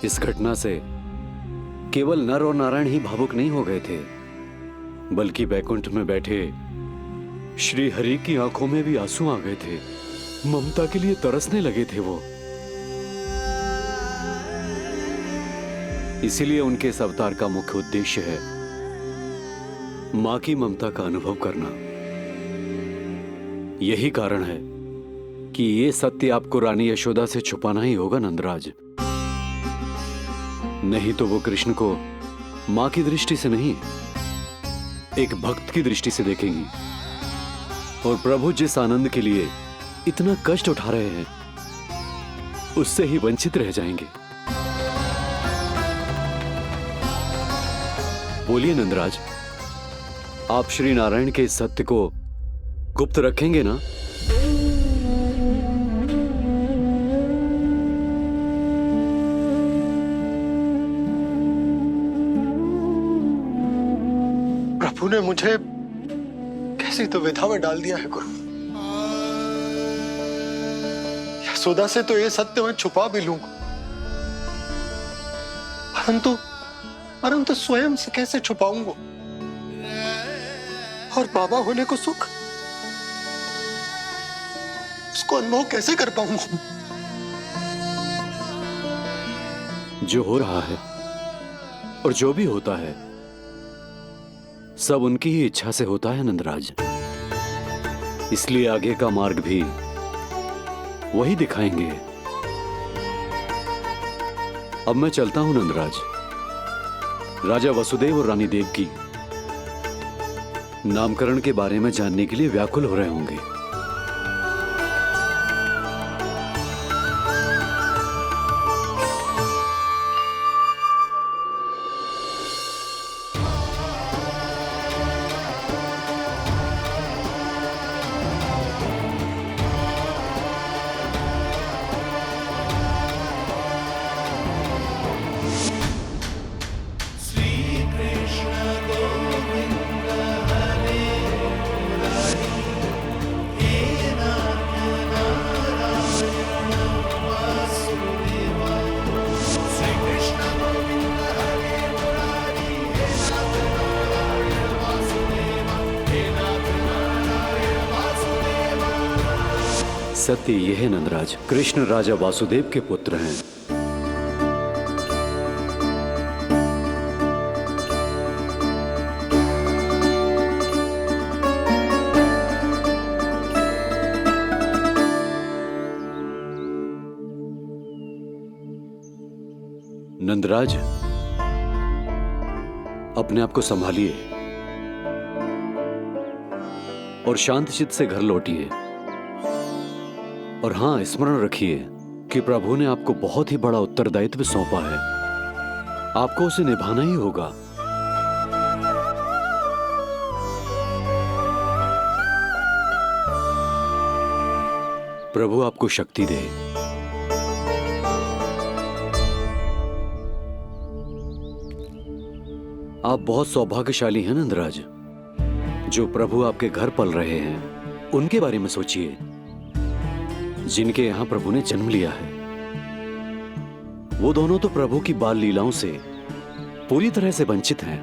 इस घटना से केवल नर और नारायण ही भावुक नहीं हो गए थे, बल्कि बैकुंठ में बैठे श्री हरि की आंखों में भी आंसू आ गए थे। ममता के लिए तरसने लगे थे वो। इसीलिए उनके इस अवतार का मुख्य उद्देश्य है मां की ममता का अनुभव करना। यही कारण है कि ये सत्य आपको रानी यशोदा से छुपाना ही होगा नंदराज। नहीं तो वो कृष्ण को मां की दृष्टि से नहीं, एक भक्त की दृष्टि से देखेंगी, और प्रभु जिस आनंद के लिए इतना कष्ट उठा रहे हैं उससे ही वंचित रह जाएंगे। बोलिए नंदराज, आप श्री नारायण के इस सत्य को गुप्त रखेंगे ना? प्रभु ने मुझे कैसी तो विधा में डाल दिया है गुरु। यशोदा से तो ये सत्य मैं छुपा भी लूंगा, परंतु स्वयं से कैसे छुपाऊंगा? और बाबा होने को सुख, उसको अनुभव कैसे कर पाऊंगा? जो हो रहा है और जो भी होता है सब उनकी ही इच्छा से होता है नंदराज। इसलिए आगे का मार्ग भी वही दिखाएंगे। अब मैं चलता हूं नंदराज। राजा वसुदेव और रानी देवकी नामकरण के बारे में जानने के लिए व्याकुल हो रहे होंगे। सत्य यह है नंदराज, कृष्ण राजा वासुदेव के पुत्र हैं। नंदराज, अपने आप को संभालिए और शांत चित्त से घर लौटिए। और हां, स्मरण रखिए कि प्रभु ने आपको बहुत ही बड़ा उत्तरदायित्व सौंपा है, आपको उसे निभाना ही होगा। प्रभु आपको शक्ति दे। आप बहुत सौभाग्यशाली हैं नंदराज। जो प्रभु आपके घर पल रहे हैं उनके बारे में सोचिए, जिनके यहां प्रभु ने जन्म लिया है। वो दोनों तो प्रभु की बाल लीलाओं से पूरी तरह से वंचित हैं।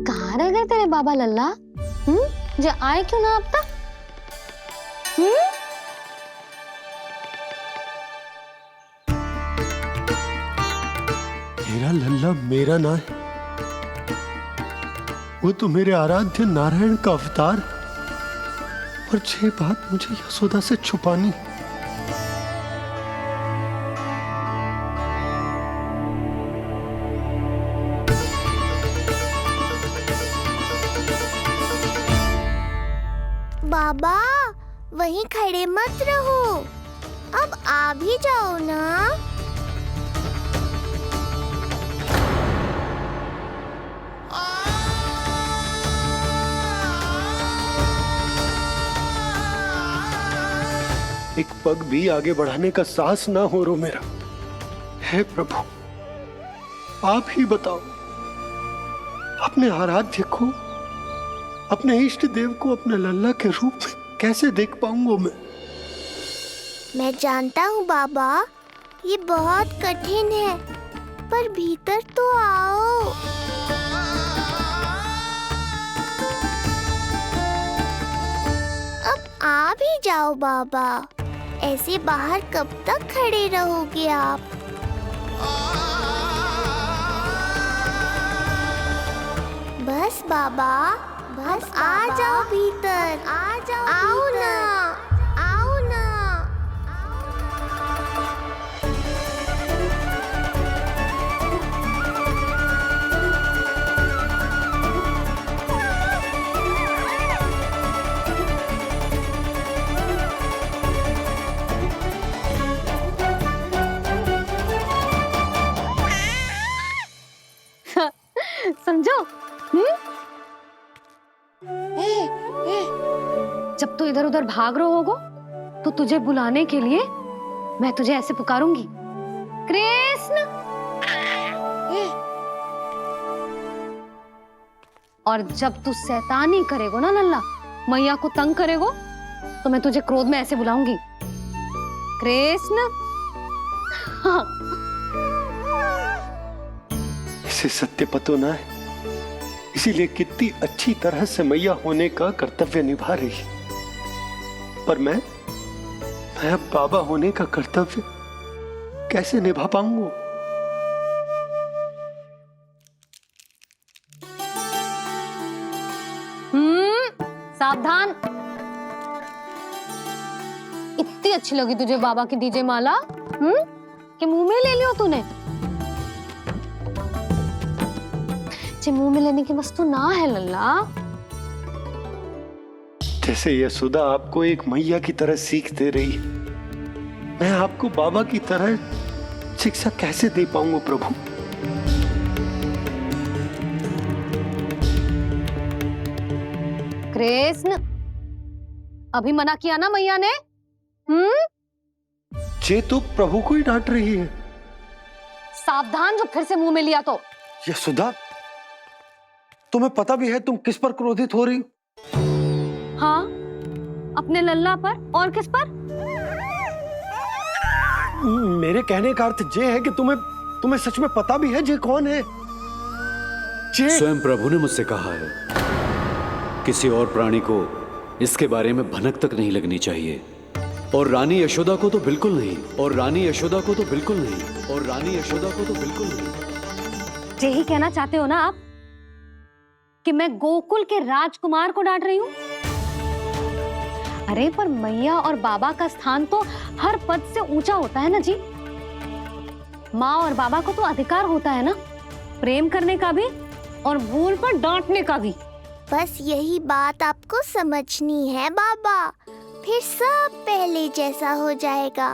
कहाँ रह गए तेरे बाबा लल्ला? जो आए क्यों ना अब तक? मेरा लल्ला मेरा ना है, वो तो मेरे आराध्य नारायण का अवतार। और ये बात मुझे यशोदा से छुपानी। बाबा वहीं खड़े मत रहो, अब आ भी जाओ ना। एक पग भी आगे बढ़ाने का साहस ना हो रो मेरा। हे प्रभु, आप ही बताओ, अपने आराध्य को, अपने इष्ट देव को अपने लल्ला के रूप में कैसे देख पाऊंगा मैं जानता हूँ बाबा, ये बहुत कठिन है, पर भीतर तो आओ। अब आ भी जाओ बाबा, ऐसे बाहर कब तक खड़े रहोगे आप? बस बाबा, बस आ जाओ भीतर, आ जाओ, आओ ना, आओ ना। समझो? जब तू इधर उधर भाग रहा होगा तो तुझे बुलाने के लिए मैं तुझे ऐसे पुकारूंगी, कृष्ण। और जब तू शैतानी करेगो ना लल्ला, मैया को तंग करेगो, तो मैं तुझे क्रोध में ऐसे बुलाऊंगी, कृष्ण। हाँ। इसे सत्य पतो ना है, इसीलिए कितनी अच्छी तरह से मैया होने का कर्तव्य निभा रही है। पर मैं अब बाबा होने का कर्तव्य कैसे निभा पाऊंगा? सावधान। इतनी अच्छी लगी तुझे बाबा की दीजे माला, कि मुंह में ले लियो तूने? मुंह में लेने की वस्तु ना है लल्ला। जैसे यशोदा आपको एक मैया की तरह सीख दे रही है, मैं आपको बाबा की तरह शिक्षा कैसे दे पाऊंगा प्रभु? कृष्ण, अभी मना किया ना मैया ने? ये तो प्रभु को ही डांट रही है। सावधान, जो फिर से मुंह में लिया तो। यशोदा, तुम्हें पता भी है तुम किस पर क्रोधित हो रही हो? हाँ, अपने लल्ला पर। और किस पर? मेरे कहने का अर्थ ये है कि तुम्हें सच में पता भी है ये कौन है? स्वयं प्रभु ने मुझसे कहा है, किसी और प्राणी को इसके बारे में भनक तक नहीं लगनी चाहिए। और रानी यशोदा को तो बिल्कुल नहीं, और रानी यशोदा को तो बिल्कुल नहीं, और रानी यशोदा को तो बिल्कुल नहीं। यही कहना चाहते हो ना आप कि मैं गोकुल के राजकुमार को डांट रही हूँ? अरे पर मैया और बाबा का स्थान तो हर पद से ऊंचा होता है ना जी। माँ और बाबा को तो अधिकार होता है ना, प्रेम करने का भी और भूल पर डांटने का भी। बस यही बात आपको समझनी है बाबा, फिर सब पहले जैसा हो जाएगा।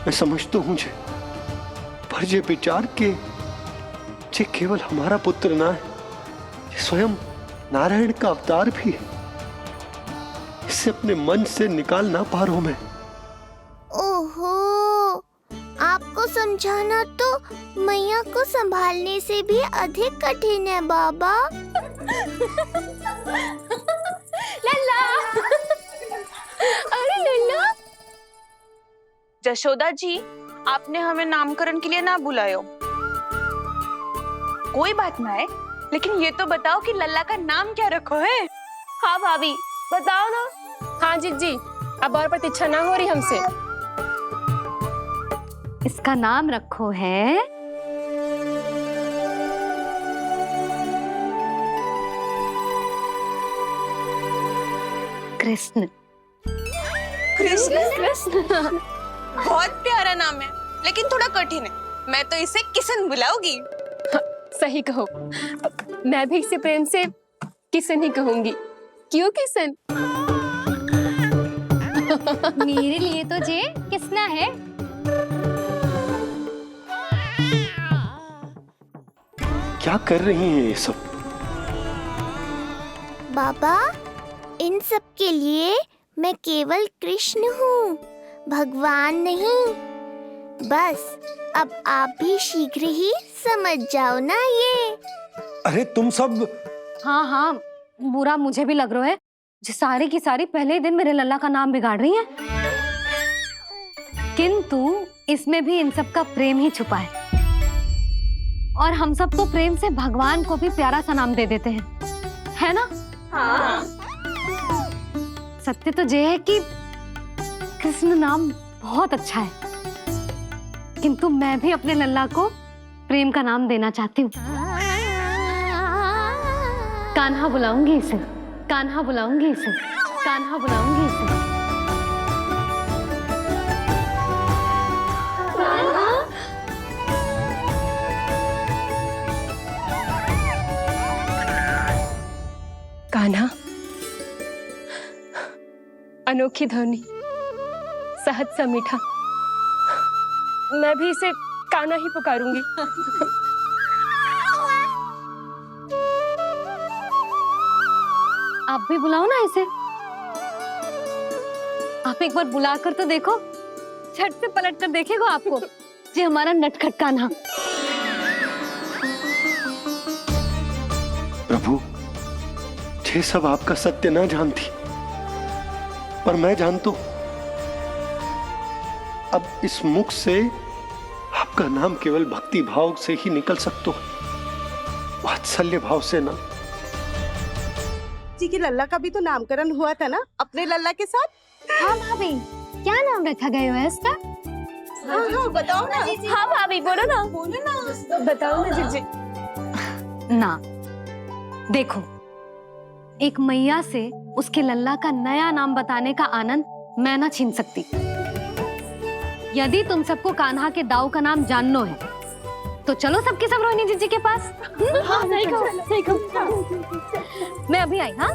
मैं समझ तो हूँ, पर ये विचार के ये केवल हमारा पुत्र ना है, ये स्वयं नारायण का अवतार भी है। इसे अपने मन से निकाल ना पा रहा हूं मैं। ओहो, आपको समझाना तो मैया को संभालने से भी अधिक कठिन है बाबा। लल्ला, अरे लल्ला। जशोदा जी, आपने हमें नामकरण के लिए ना बुलायो। कोई बात ना है, लेकिन ये तो बताओ कि लल्ला का नाम क्या रखो है? हाँ भाभी, बताओ ना। हाँ जी, अब और प्रतीक्षा ना हो रही हमसे। इसका नाम रखो है कृष्ण। कृष्ण बहुत प्यारा नाम है, लेकिन थोड़ा कठिन है। मैं तो इसे किशन बुलाऊंगी। सही कहो, मैं भी इसे प्रेम से किशन ही कहूंगी। क्यों किशन? मेरे लिए तो जे किसना है। क्या कर रही हैं ये सब? बाबा, इन सब के लिए मैं केवल कृष्ण हूँ, भगवान नहीं। बस अब आप भी शीघ्र ही समझ जाओ ना ये। अरे तुम सब हाँ हाँ, बुरा मुझे भी लग रहा है, जो सारी की सारी पहले ही दिन मेरे लल्ला का नाम बिगाड़ रही है। किंतु इसमें भी इन सब का प्रेम ही छुपा है, और हम सब तो प्रेम से भगवान को भी प्यारा सा नाम दे देते हैं, है ना? हाँ। सत्य तो ये है कि कृष्ण नाम बहुत अच्छा है, किंतु मैं भी अपने लल्ला को प्रेम का नाम देना चाहती हूँ। कान्हा बुलाऊंगी इसे, कान्हा बुलाऊंगी इसे, कान्हा बुलाऊंगी इसे। कान्हा, अनोखी ध्वनि, सहज सा मीठा, मैं भी इसे कान्हा ही पुकारूंगी। आप भी बुलाओ ना इसे। आप एक बार बुलाकर तो देखो, झट से पलट कर देखेगा आपको ये हमारा नटखट कान्हा। प्रभु, ये सब आपका सत्य ना जानती, पर मैं जानता हूं। अब इस मुख से आपका नाम केवल भक्ति भाव से ही निकल सकता है, वात्सल्य भाव से ना। जी की लल्ला का भी तो नामकरण हुआ था ना अपने लल्ला के साथ। हाँ भाभी, क्या नाम रखा गया है इसका? हाँ, बताओ ना। हाँ भाभी, बोलो ना। बताओ ना जीजी। ना, देखो, एक मैया से उसके लल्ला का नया नाम बताने का आनंद मैं ना छीन सकती। यदि तुम सबको कान्हा के दाऊ का नाम जानना है तो चलो सबके सब रोहिणी जीजी के पास। हाँ, सही कहो, सही कहो। मैं अभी आई। हाँ,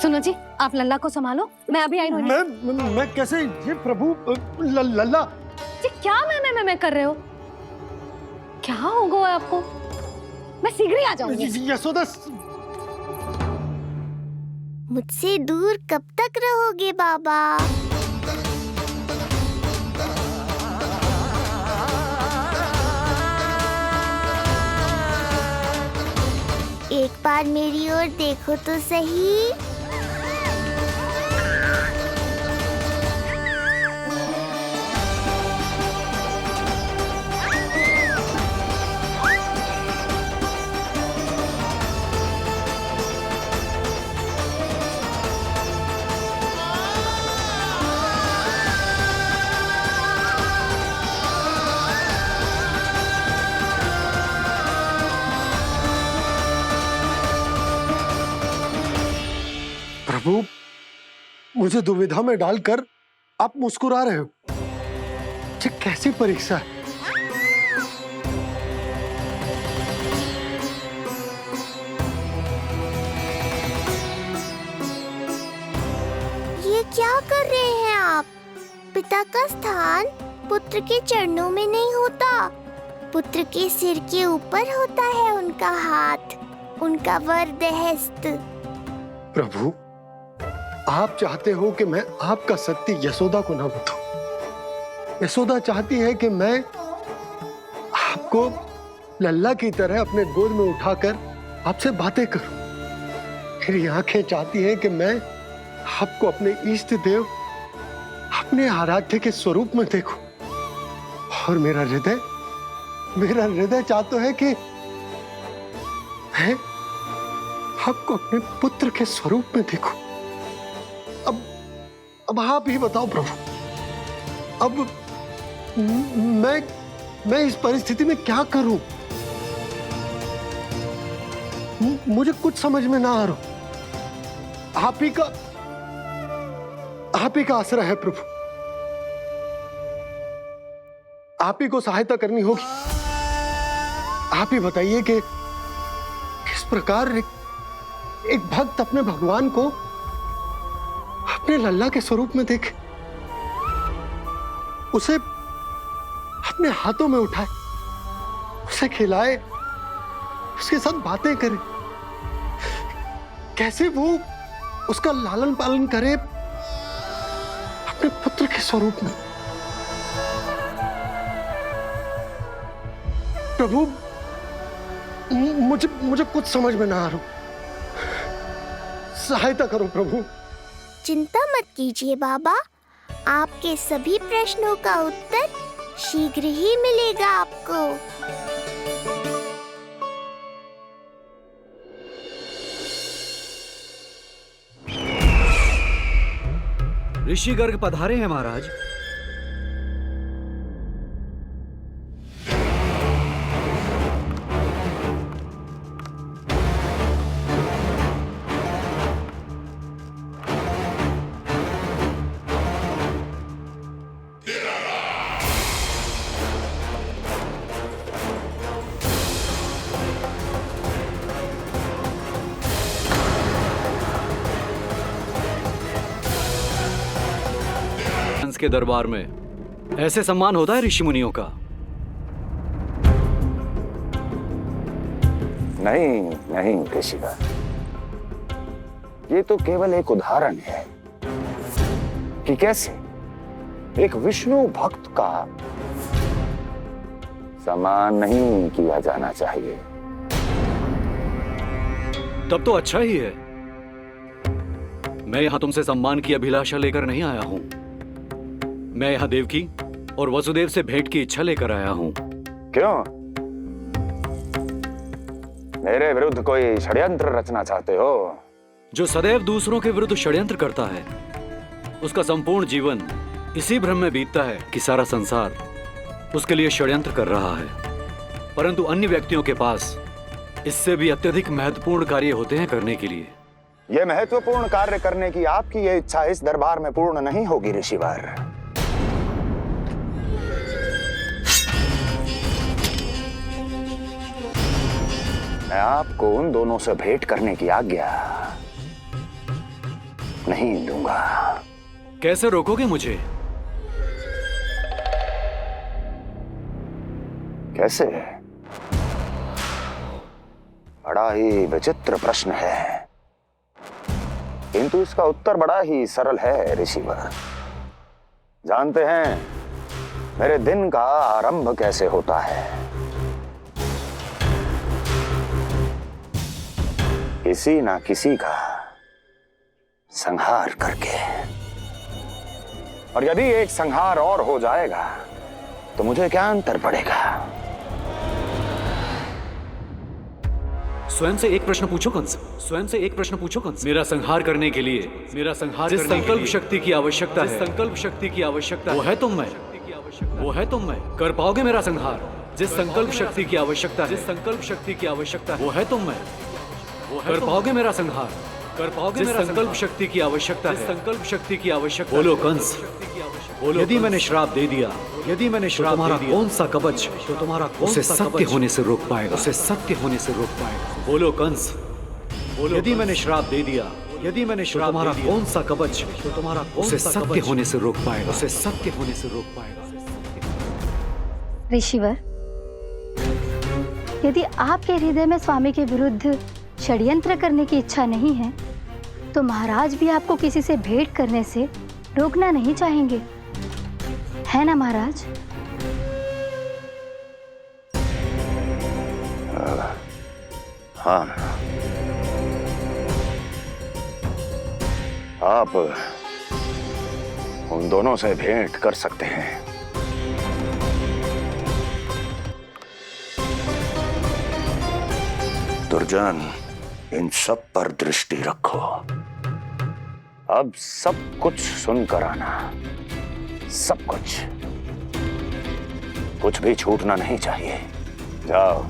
सुनो जी, आप लल्ला को संभालो, मैं अभी आई। रोहिणी, मैं कैसे? ये प्रभु लल्ला। जी क्या मैं कर रहे हो? क्या हो गया आपको? मैं शीघ्र ही आ जाऊंगी। यशोदा, मुझसे दूर कब तक रहोगे बाबा? एक बार मेरी ओर देखो तो सही। प्रभु, मुझे दुविधा में डालकर आप मुस्कुरा रहे हो। ये कैसी परीक्षा है? ये क्या कर रहे हैं आप? पिता का स्थान पुत्र के चरणों में नहीं होता, पुत्र के सिर के ऊपर होता है उनका हाथ, उनका वरदहस्त। प्रभु, आप चाहते हो कि मैं आपका सत्य यशोदा को ना बताऊं। यशोदा चाहती है कि मैं आपको लल्ला की तरह अपने गोद में उठाकर आपसे बातें करूं। मेरी आंखें चाहती हैं कि मैं आपको अपने इष्ट देव, अपने आराध्य के स्वरूप में देखूं। और मेरा हृदय चाहता है कि मैं आपको अपने पुत्र के स्वरूप में देखूं। अब आप ही बताओ प्रभु, अब मैं इस परिस्थिति में क्या करूं? मुझे कुछ समझ में ना आ रहा। आप ही का आसरा है प्रभु। आप ही को सहायता करनी होगी। आप ही बताइए कि किस प्रकार एक भक्त अपने भगवान को अपने लल्ला के स्वरूप में देखे, उसे अपने हाथों में उठाए, उसे खिलाए, उसके साथ बातें करे। कैसे वो उसका लालन पालन करे अपने पुत्र के स्वरूप में। प्रभु, मुझे कुछ समझ में ना आ रहा, सहायता करो प्रभु। चिंता मत कीजिए बाबा, आपके सभी प्रश्नों का उत्तर शीघ्र ही मिलेगा आपको। ऋषि गर्ग पधारे हैं महाराज। के दरबार में ऐसे सम्मान होता है ऋषि मुनियों का? नहीं नहीं ऋषिवर, ये तो केवल एक उदाहरण है कि कैसे एक विष्णु भक्त का सम्मान नहीं किया जाना चाहिए। तब तो अच्छा ही है। मैं यहां तुमसे सम्मान की अभिलाषा लेकर नहीं आया हूं। मैं यहाँ देवकी और वसुदेव से भेंट की इच्छा लेकर आया हूँ। क्यों? मेरे विरुद्ध कोई षड्यंत्र रचना चाहते हो? जो सदैव दूसरों के विरुद्ध षड्यंत्र करता है, उसका संपूर्ण जीवन इसी भ्रम में बीतता है कि सारा संसार उसके लिए षड्यंत्र कर रहा है। परंतु अन्य व्यक्तियों के पास इससे भी अत्यधिक महत्वपूर्ण कार्य होते हैं करने के लिए। यह महत्वपूर्ण कार्य करने की आपकी यह इच्छा इस दरबार में पूर्ण नहीं होगी ऋषिवर। मैं आपको उन दोनों से भेंट करने की आज्ञा नहीं दूंगा। कैसे रोकोगे मुझे? कैसे? बड़ा ही विचित्र प्रश्न है, किंतु इसका उत्तर बड़ा ही सरल है ऋषिवर। जानते हैं मेरे दिन का आरंभ कैसे होता है? किसी ना किसी का संहार करके। और यदि एक संहार और हो जाएगा तो मुझे क्या अंतर पड़ेगा? स्वयं से एक प्रश्न पूछो कंस। स्वयं से एक प्रश्न पूछो कंस। मेरा संहार करने के लिए, मेरा संहार जिस संकल्प शक्ति की आवश्यकता है, संकल्प शक्ति की आवश्यकता वो है तुम में, वो है तुम में। कर पाओगे मेरा संहार? जिस संकल्प शक्ति की आवश्यकता है, जिस संकल्प शक्ति की आवश्यकता है वो है तुम में। कर पाओगे मेरा संहार? कर पाओगे मेरा संकल्प शक्ति की आवश्यकता है, संकल्प शक्ति की आवश्यकता। बोलो कंस, बोलो। यदि मैंने श्राप दे दिया, यदि मैंने श्राप दे दिया, कौन सा कवच तो तुम्हारा उसे सत्य होने से रोक पाएगा? उसे सत्य होने से रोक पाएगा? बोलो कंस, बोलो। यदि मैंने श्राप दे दिया, यदि मैंने श्राप तुम्हारा कौन सा कवच तो तुम्हारा उसे सत्य होने से रोक पाएगा? उसे सत्य होने से रोक पाएगा? ऋषिवर, यदि आपके हृदय में स्वामी के विरुद्ध षड्यंत्र करने की इच्छा नहीं है, तो महाराज भी आपको किसी से भेंट करने से रोकना नहीं चाहेंगे, है ना महाराज? हाँ, आप उन दोनों से भेंट कर सकते हैं। दुर्जन, इन सब पर दृष्टि रखो। अब सब कुछ सुनकर आना, सब कुछ भी छूटना नहीं चाहिए। जाओ।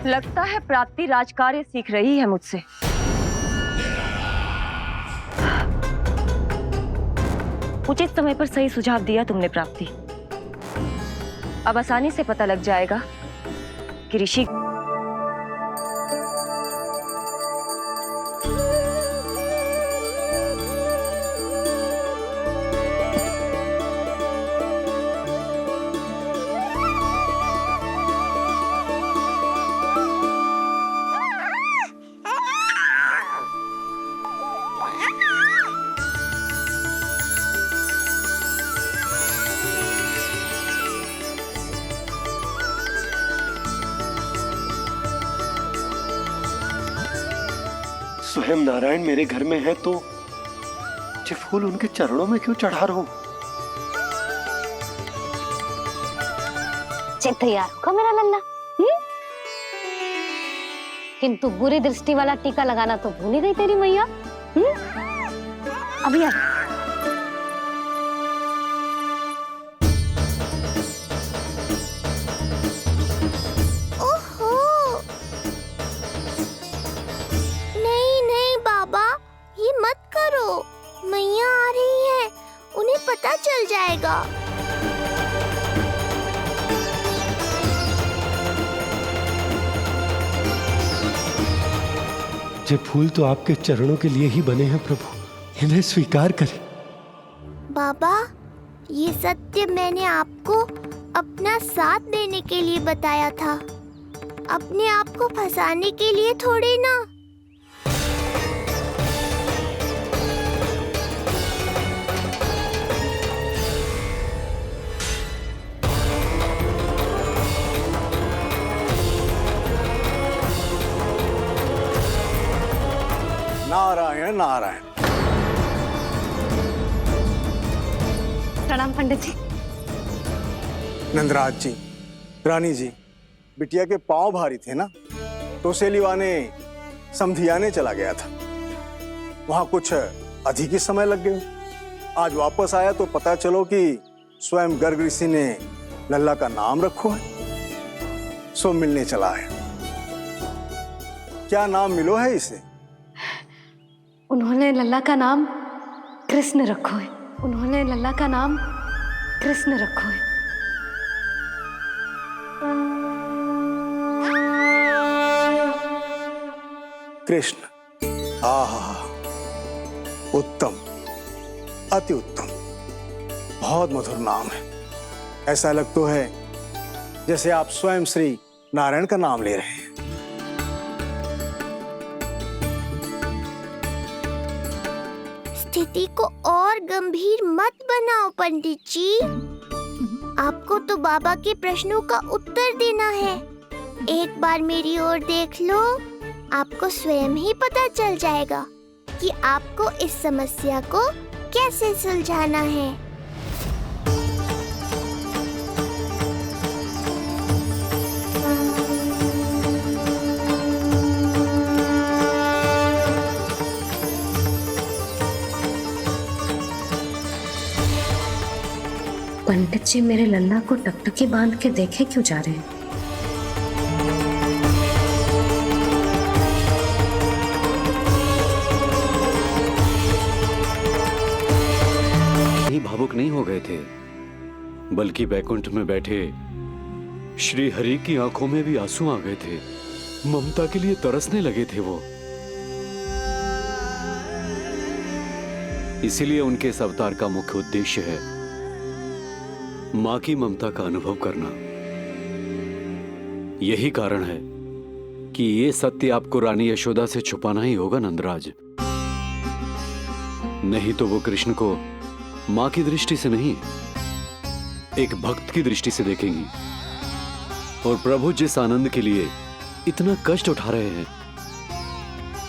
लगता है प्राप्ति राजकार्य सीख रही है मुझसे। उचित समय पर सही सुझाव दिया तुमने प्राप्ति। अब आसानी से पता लग जाएगा कि ऋषि स्वयं नारायण मेरे घर में है तो ये फूल उनके चरणों में क्यों चढ़ा रहा हूं? तैयार होगा मेरा लल्ला। किंतु बुरी दृष्टि वाला टीका लगाना तो भूल ही गई तेरी मैया। अभी आ। ओहो, नहीं नहीं बाबा, ये मत करो। मैया आ रही है, उन्हें पता चल जाएगा। ये फूल तो आपके चरणों के लिए ही बने हैं प्रभु, इन्हें स्वीकार करें। बाबा, ये सत्य मैंने आपको अपना साथ देने के लिए बताया था, अपने आप को फंसाने के लिए थोड़ी ना। नारायण नारायण। प्रणाम पंडित जी। नंदराज जी, रानी जी, बिटिया के पांव भारी थे ना, तो उसे लिवाने समधियाने चला गया था। वहां कुछ अधिक ही समय लग गए। आज वापस आया तो पता चलो कि स्वयं गर्ग ऋषि ने लल्ला का नाम रखो है, सो मिलने चला है। क्या नाम मिलो है इसे? उन्होंने लल्ला का नाम कृष्ण रखो है। उन्होंने लल्ला का नाम कृष्ण रखो है। कृष्ण। आहा, उत्तम, अति उत्तम, बहुत मधुर नाम है। ऐसा लग तो है जैसे आप स्वयं श्री नारायण का नाम ले रहे हैं। स्थिति को और गंभीर मत बनाओ पंडित जी। आपको तो बाबा के प्रश्नों का उत्तर देना है। एक बार मेरी ओर देख लो, आपको स्वयं ही पता चल जाएगा कि आपको इस समस्या को कैसे सुलझाना है। पंडित जी मेरे लल्ला को टकटकी बांध के देखे क्यों जा रहे हैं? ही भावुक नहीं हो गए थे, बल्कि बैकुंठ में बैठे श्री हरि की आंखों में भी आंसू आ गए थे। ममता के लिए तरसने लगे थे वो। इसीलिए उनके इस अवतार का मुख्य उद्देश्य है मां की ममता का अनुभव करना। यही कारण है कि ये सत्य आपको रानी यशोदा से छुपाना ही होगा नंदराज। नहीं तो वो कृष्ण को मां की दृष्टि से नहीं, एक भक्त की दृष्टि से देखेंगी, और प्रभु जिस आनंद के लिए इतना कष्ट उठा रहे हैं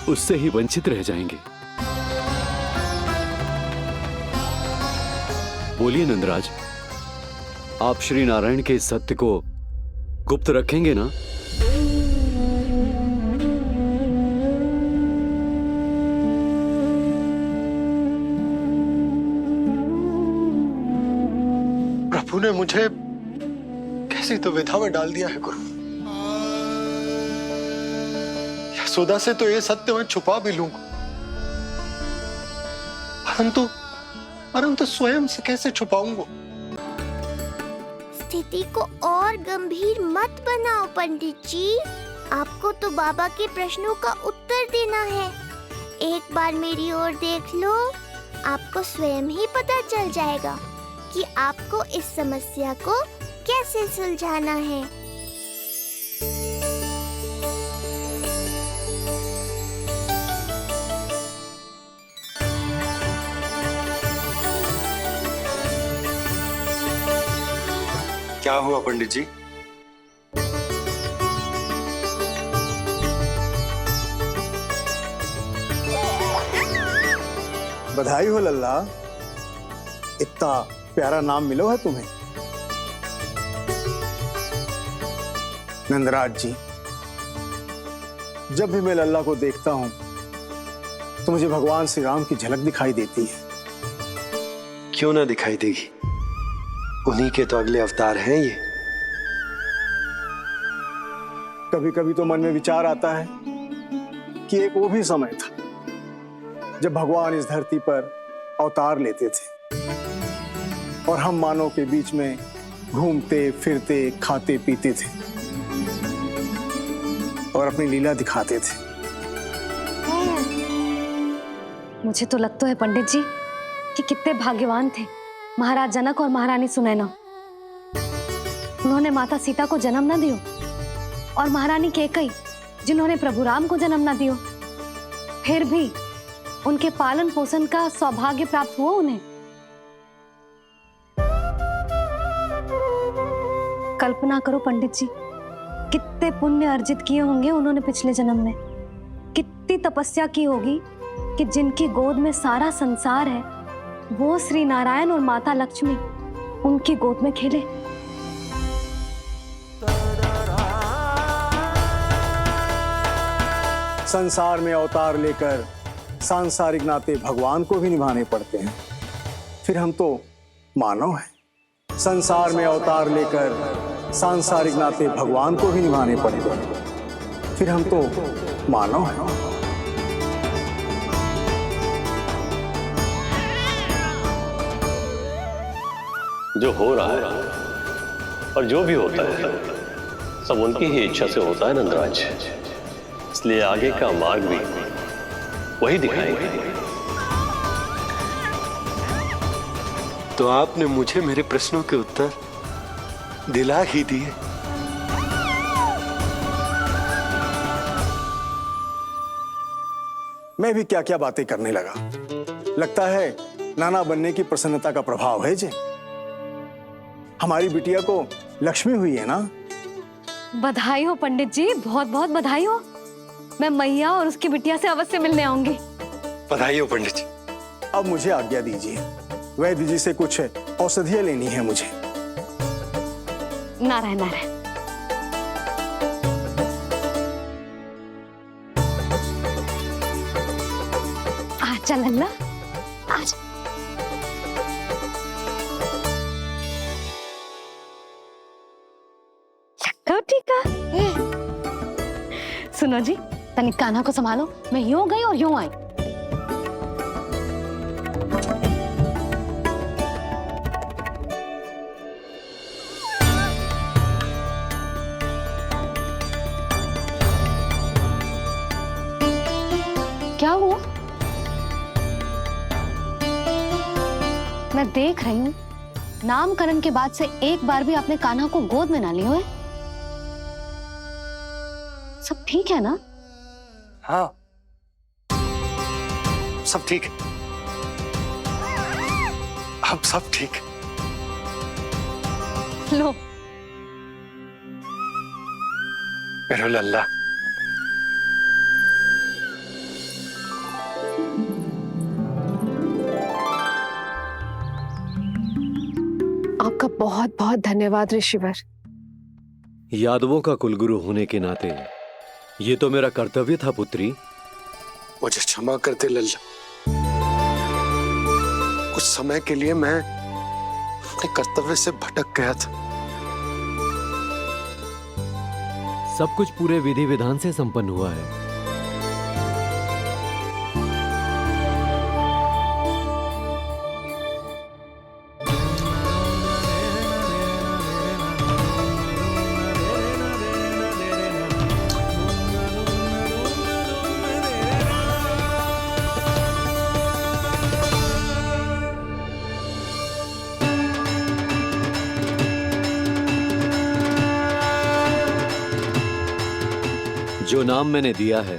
उससे ही वंचित रह जाएंगे। बोलिए नंदराज, आप श्री नारायण के इस सत्य को गुप्त रखेंगे ना? प्रभु ने मुझे कैसी दुविधा में डाल दिया है गुरु। यशोदा से तो ये सत्य मैं छुपा भी लूंगा, परंतु स्वयं से कैसे छुपाऊंगा? स्थिति को और गंभीर मत बनाओ पंडित जी। आपको तो बाबा के प्रश्नों का उत्तर देना है। एक बार मेरी ओर देख लो, आपको स्वयं ही पता चल जाएगा कि आपको इस समस्या को कैसे सुलझाना है। क्या हुआ पंडित जी? बधाई हो लल्ला, इतना प्यारा नाम मिलो है तुम्हें। नंदराज जी, जब भी मैं लल्ला को देखता हूं तो मुझे भगवान श्री राम की झलक दिखाई देती है। क्यों ना दिखाई देगी, उन्हीं के तो अगले अवतार हैं ये। कभी कभी तो मन में विचार आता है कि एक वो भी समय था जब भगवान इस धरती पर अवतार लेते थे और हम मानव के बीच में घूमते फिरते खाते पीते थे और अपनी लीला दिखाते थे। मुझे तो लगता है पंडित जी कि कितने भाग्यवान थे महाराज जनक और महारानी सुनैना। उन्होंने माता सीता को जन्म न दियो और महारानी कैकई जिन्होंने प्रभु राम को जन्म न दियो, फिर भी उनके पालन पोषण का सौभाग्य प्राप्त हुआ उन्हें। कल्पना करो पंडित जी, कितने पुण्य अर्जित किए होंगे उन्होंने पिछले जन्म में, कितनी तपस्या की होगी कि जिनकी गोद में सारा संसार है वो श्री नारायण और माता लक्ष्मी उनकी गोद में खेले। संसार में अवतार लेकर सांसारिक नाते भगवान को भी निभाने पड़ते हैं, फिर हम तो मानव हैं। संसार में अवतार लेकर सांसारिक नाते भगवान को भी निभाने पड़ते हैं, फिर हम तो मानव हैं। जो हो रहा है और जो भी होता है सब उनकी ही इच्छा से होता है नंदराज, इसलिए आगे का मार्ग भी वही दिखाएंगे। तो आपने मुझे मेरे प्रश्नों के उत्तर दिला ही दिए। मैं भी क्या क्या बातें करने लगा। लगता है नाना बनने की प्रसन्नता का प्रभाव है जे। हमारी बिटिया को लक्ष्मी हुई है ना। बधाई हो पंडित जी, बहुत बहुत बधाई हो। मैं मैया और उसकी बिटिया से अवश्य मिलने आऊंगी। बधाई हो पंडित जी। अब मुझे आज्ञा दीजिए, वैद्य जी से कुछ औषधियां लेनी है मुझे। नारायण नारायण। आजा लल्ला, आजा। टीका सुनो जी, तनिक कान्हा को संभालो, मैं यूं गई और यूं आई। क्या हुआ? मैं देख रही हूं नामकरण के बाद से एक बार भी आपने कान्हा को गोद में ना लिया है। सब ठीक है ना? हाँ, सब ठीक है। अब सब ठीक है। लो मेरा लल्ला। आपका बहुत बहुत धन्यवाद ऋषिवर। यादवों का कुलगुरु होने के नाते ये तो मेरा कर्तव्य था पुत्री। मुझे क्षमा कर दे लल्ला, कुछ समय के लिए मैं अपने कर्तव्य से भटक गया था। सब कुछ पूरे विधि विधान से संपन्न हुआ है। जो नाम मैंने दिया है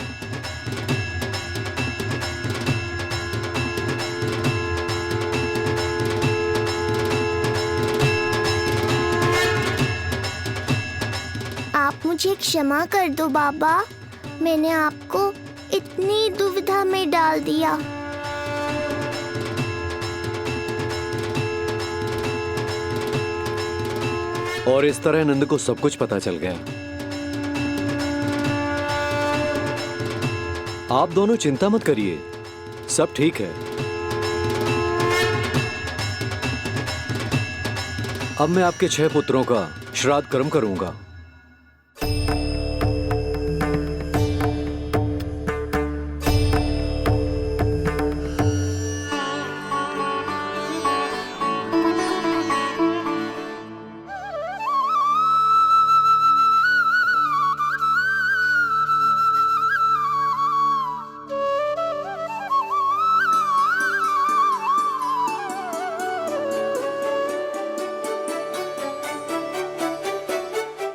आप मुझे क्षमा कर दो बाबा, मैंने आपको इतनी दुविधा में डाल दिया। और इस तरह नंद को सब कुछ पता चल गया। आप दोनों चिंता मत करिए, सब ठीक है। अब मैं आपके 6 पुत्रों का श्राद्ध कर्म करूंगा।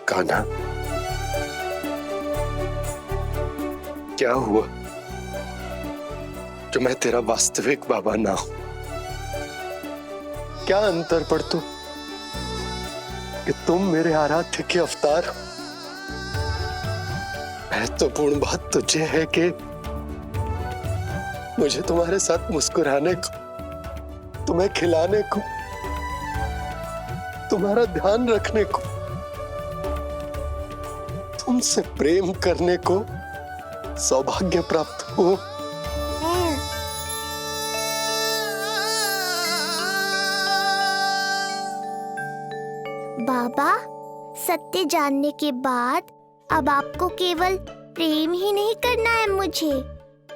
कान्हा, क्या हुआ जो मैं तेरा वास्तविक बाबा ना हूं? क्या अंतर पड़ तो कि तुम मेरे आराध्य के अवतार हो। महत्वपूर्ण बात तुझे है कि मुझे तुम्हारे साथ मुस्कुराने को, तुम्हें खिलाने को, तुम्हारा ध्यान रखने को, तुमसे प्रेम करने को सौभाग्य प्राप्त हो। बाबा, सत्य जानने के बाद अब आपको केवल प्रेम ही नहीं करना है, मुझे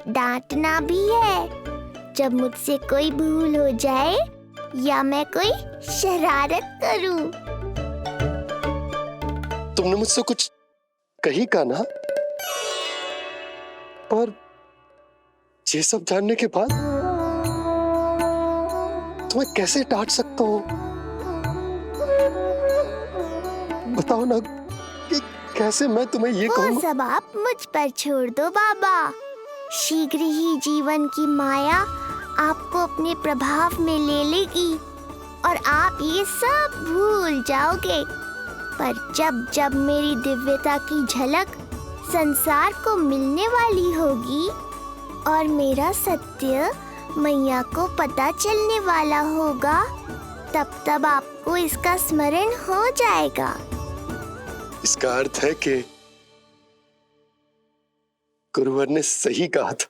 डांटना भी है जब मुझसे कोई भूल हो जाए या मैं कोई शरारत करूं। तुमने मुझसे कुछ कही कान्हा, पर ये सब जानने के बाद तुम्हें कैसे डांट सकता हूँ? बताओ ना कि कैसे मैं तुम्हें ये कहूँ। वो सब आप मुझ पर छोड़ दो बाबा। शीघ्र ही जीवन की माया आपको अपने प्रभाव में ले लेगी और आप ये सब भूल जाओगे। पर जब जब मेरी दिव्यता की झलक संसार को मिलने वाली होगी और मेरा सत्य मैया को पता चलने वाला होगा, तब तब आपको इसका स्मरण हो जाएगा। इसका अर्थ है कि गुरुवर ने सही कहा था।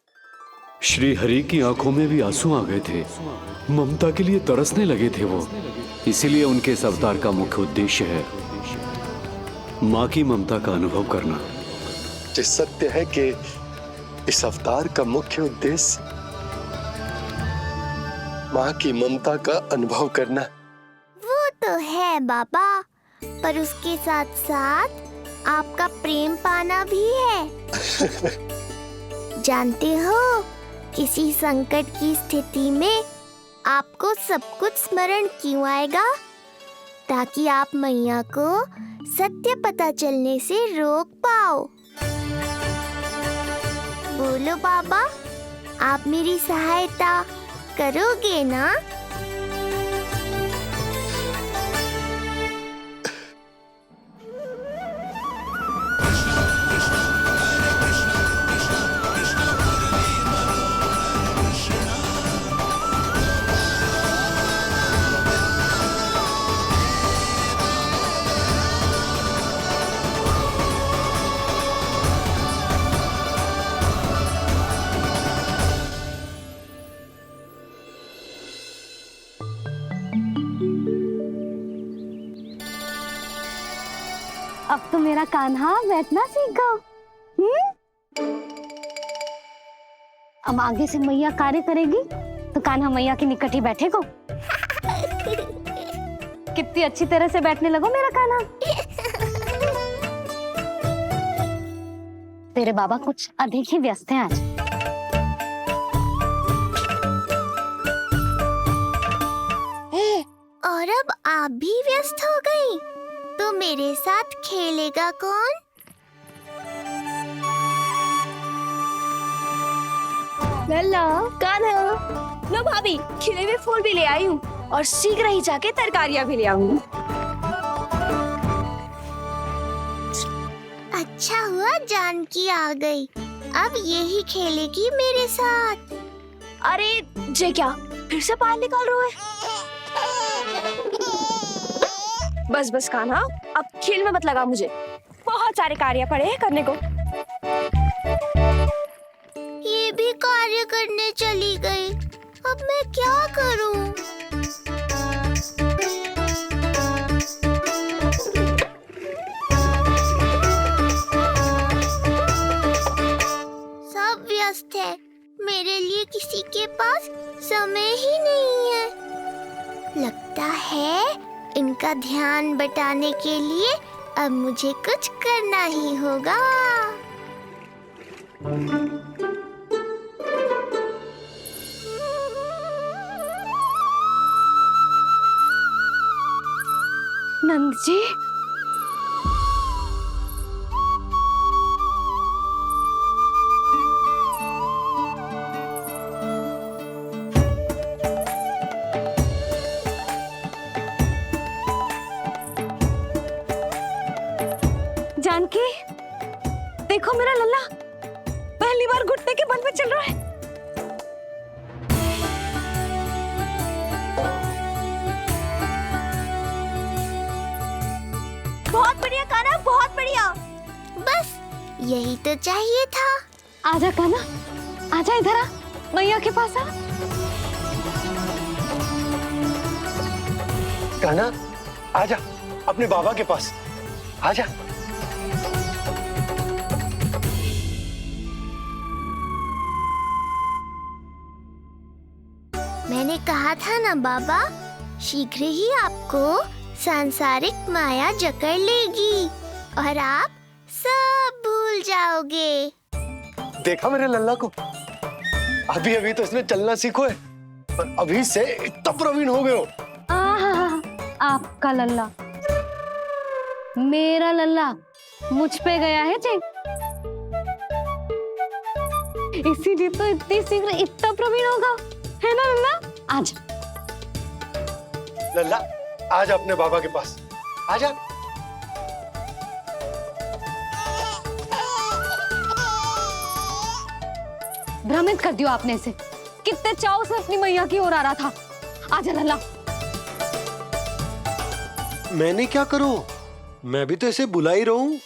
श्री हरि की आंखों में भी आंसू आ गए थे, ममता के लिए तरसने लगे थे वो। इसीलिए उनके इस अवतार का मुख्य उद्देश्य है माँ की ममता का अनुभव करना। जो सत्य है कि इस अवतार का मुख्य उद्देश्य माँ की ममता का अनुभव करना। वो तो है बाबा, पर उसके साथ साथ आपका प्रेम पाना भी है। जानते हो, किसी संकट की स्थिति में आपको सब कुछ स्मरण क्यों आएगा? ताकि आप मैया को सत्य पता चलने से रोक पाओ। बोलो बाबा, आप मेरी सहायता करोगे ना? अब तो मेरा कान्हा बैठना सीख गया। अब आगे से मैया कार्य करेगी तो कान्हा मैया के निकट ही बैठेगा। कितनी अच्छी तरह से बैठने लगो मेरा कान्हा। तेरे बाबा कुछ अधिक ही व्यस्त हैं आज। और अब आप भी व्यस्त हो गई, तो मेरे साथ खेलेगा कौन? लल्ला, कान्हा, लो भाभी, खिले हुए फूल भी ले आई हूँ और शीघ्र ही जाके तरकारियाँ भी ले आऊंगी। अच्छा हुआ जानकी आ गई, अब यही खेलेगी मेरे साथ। अरे जे क्या, फिर से पानी निकाल रहे हो? बस बस कान्हा, अब खेल में मत लगा मुझे। बहुत सारे कार्य पड़े हैं करने को। ये भी कार्य करने चली गई। अब मैं क्या करूं? सब व्यस्त है, मेरे लिए किसी के पास समय ही नहीं है। लगता है इनका ध्यान बटाने के लिए अब मुझे कुछ करना ही होगा। नंद जी, जानकी, देखो मेरा लल्ला पहली बार घुटने के बल पे चल रहा है। बहुत बढ़िया कान्हा, बहुत बढ़िया। बस यही तो चाहिए था। आजा कान्हा, आजा इधर आ, मैया के पास आ। कान्हा, आजा अपने बाबा के पास, आजा। मैंने कहा था ना बाबा, शीघ्र ही आपको सांसारिक माया जकड़ लेगी और आप सब भूल जाओगे। देखा मेरे लल्ला को, अभी अभी तो इसने चलना सीखो है और अभी से इतना प्रवीण हो गए हो। आपका लल्ला, मेरा लल्ला मुझ पे गया है जी, इसीलिए तो इतनी शीघ्र इतना प्रवीण होगा, है ना लल्ला? आज लल्ला, आजा अपने बाबा के पास, आजा। भ्रमित कर दियो आपने इसे, कितने चाव से अपनी मैया की ओर आ रहा था। आजा लल्ला। मैंने क्या करूं, मैं भी तो इसे बुला ही रहा हूं।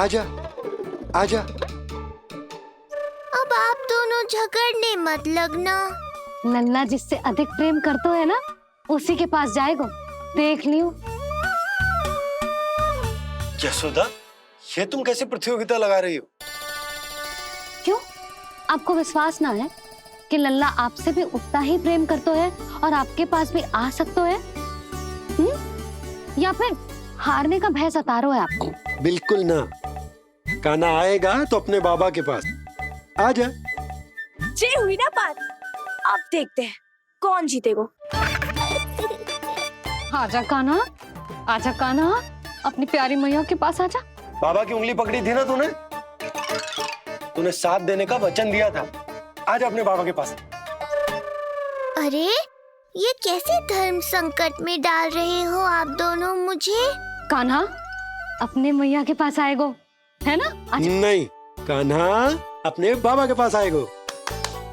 आजा, आजा। अब आप दोनों झगड़ने मत लगना। लल्ला जिससे अधिक प्रेम करते है ना, उसी के पास जाएगा, देख लियो। यशोदा, ये तुम कैसे प्रतियोगिता लगा रही हो? क्यों, आपको विश्वास ना है कि लल्ला आपसे भी उतना ही प्रेम करते है और आपके पास भी आ सकते है? या फिर हारने का भय सता रहा है आपको? बिल्कुल ना, कान्हा आएगा तो अपने बाबा के पास, आजा। जे हुई ना बात, अब देखते हैं कौन जीतेगा। आजा कान्हा, आजा कान्हा, अपनी प्यारी मैया के पास आजा। बाबा की उंगली पकड़ी थी ना तूने, तूने साथ देने का वचन दिया था। आजा अपने बाबा के पास। अरे ये कैसे धर्म संकट में डाल रहे हो आप दोनों मुझे? कान्हा अपने मैया के पास आएगो, है ना? आजा। नहीं, कान्हा अपने बाबा के पास आएगो,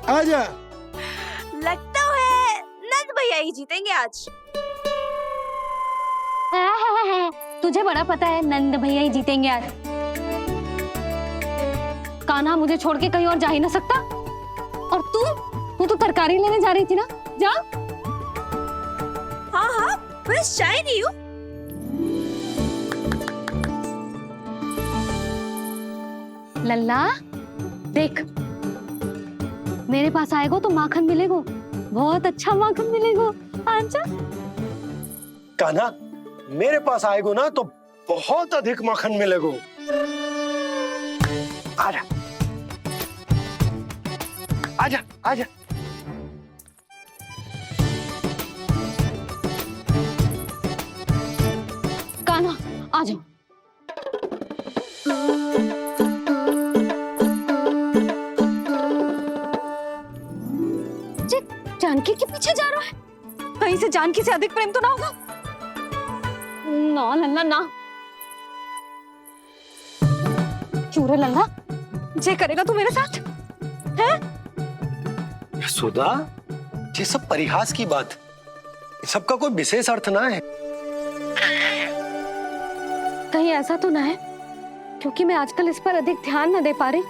आजा। लगता है नंद भैया ही जीतेंगे आज। तुझे बड़ा पता है नंद भैया ही जीतेंगे आज। कान्हा मुझे छोड़ के कहीं और जा ही ना सकता। और तू तो तरकारी लेने जा रही थी ना, जा। हाँ हाँ, बस जा ही रही हूँ। लल्ला देख, मेरे पास आएगो तो माखन मिलेगो, बहुत अच्छा माखन मिलेगो। आजा। कान्हा मेरे पास आएगो ना तो बहुत अधिक माखन मिलेगो, आजा, आजा, आजा। कान्हा आ जाओ। जानकी के पीछे जा रहा है, कहीं से जानकी से अधिक प्रेम तो ना होगा? ना लल्ला ना, क्यों रे लल्ला, जे करेगा तू मेरे साथ है? यशोदा, ये सब परिहास की बात, सबका कोई विशेष अर्थ ना है। कहीं ऐसा तो ना है क्योंकि मैं आजकल इस पर अधिक ध्यान न दे पा रही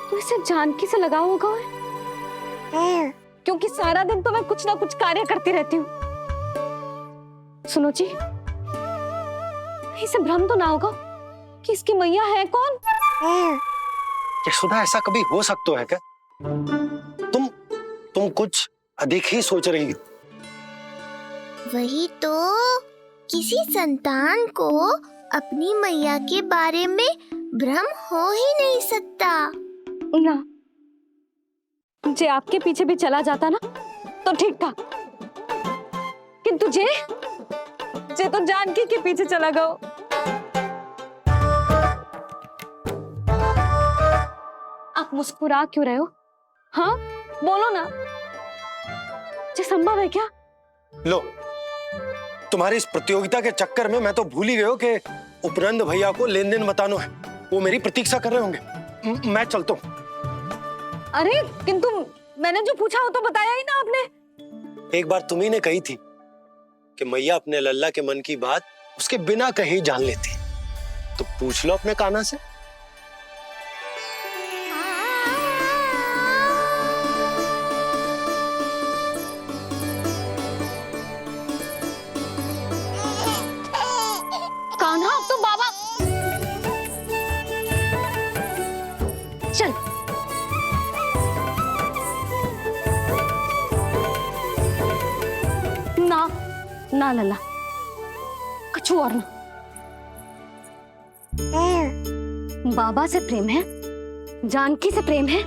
तो इसे जानकी से लगाव होगा है? क्योंकि सारा दिन तो मैं कुछ ना कुछ कार्य करती रहती हूँ। सुनो जी, इसे भ्रम तो ना होगा कि इसकी मैया है कौन? यशोदा, ऐसा कभी हो सकता है क्या? तुम कुछ अधिक ही सोच रही हो। वही तो, किसी संतान को अपनी मैया के बारे में भ्रम हो ही नहीं सकता। ना, जे आपके पीछे भी चला जाता ना तो ठीक था, किंतु जे तो जानकी के पीछे चला गया। आप मुस्कुरा क्यों रहे हो? हाँ बोलो ना, ये संभव है क्या? लो, तुम्हारी इस प्रतियोगिता के चक्कर में मैं तो भूल ही गया कि उपनंद भैया को लेन देन बताना है। वो मेरी प्रतीक्षा कर रहे होंगे। मैं चलता हूँ। अरे किंतु मैंने जो पूछा वो तो बताया ही ना आपने। एक बार तुम्ही ने कही थी कि मैया अपने लल्ला के मन की बात उसके बिना कहीं जान लेती, तो पूछ लो अपने कान्हा से। कान्हा, अब तो बाबा चल। ना ना लल्ला, कछु और ना। बाबा से प्रेम है, जानकी से प्रेम है,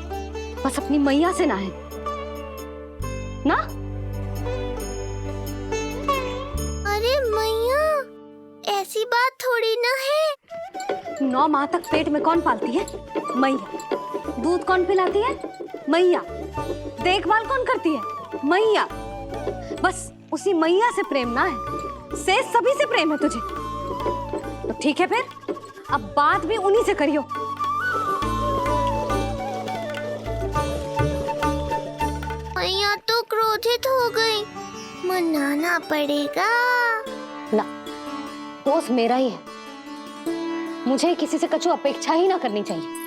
बस अपनी मैया से ना है ना। अरे मैया, ऐसी बात थोड़ी ना है। 9 माह तक पेट में कौन पालती है? मैया। दूध कौन पिलाती है? मैया। देखभाल कौन करती है? मैया। बस उसी मैया से प्रेम ना है, से सभी से प्रेम है तुझे। तो ठीक है फिर, अब बात भी उन्हीं से करियो। मैया तो क्रोधित हो गई, मनाना पड़ेगा। ना, दोस्त मेरा ही है, मुझे किसी से कछु अपेक्षा ही ना करनी चाहिए।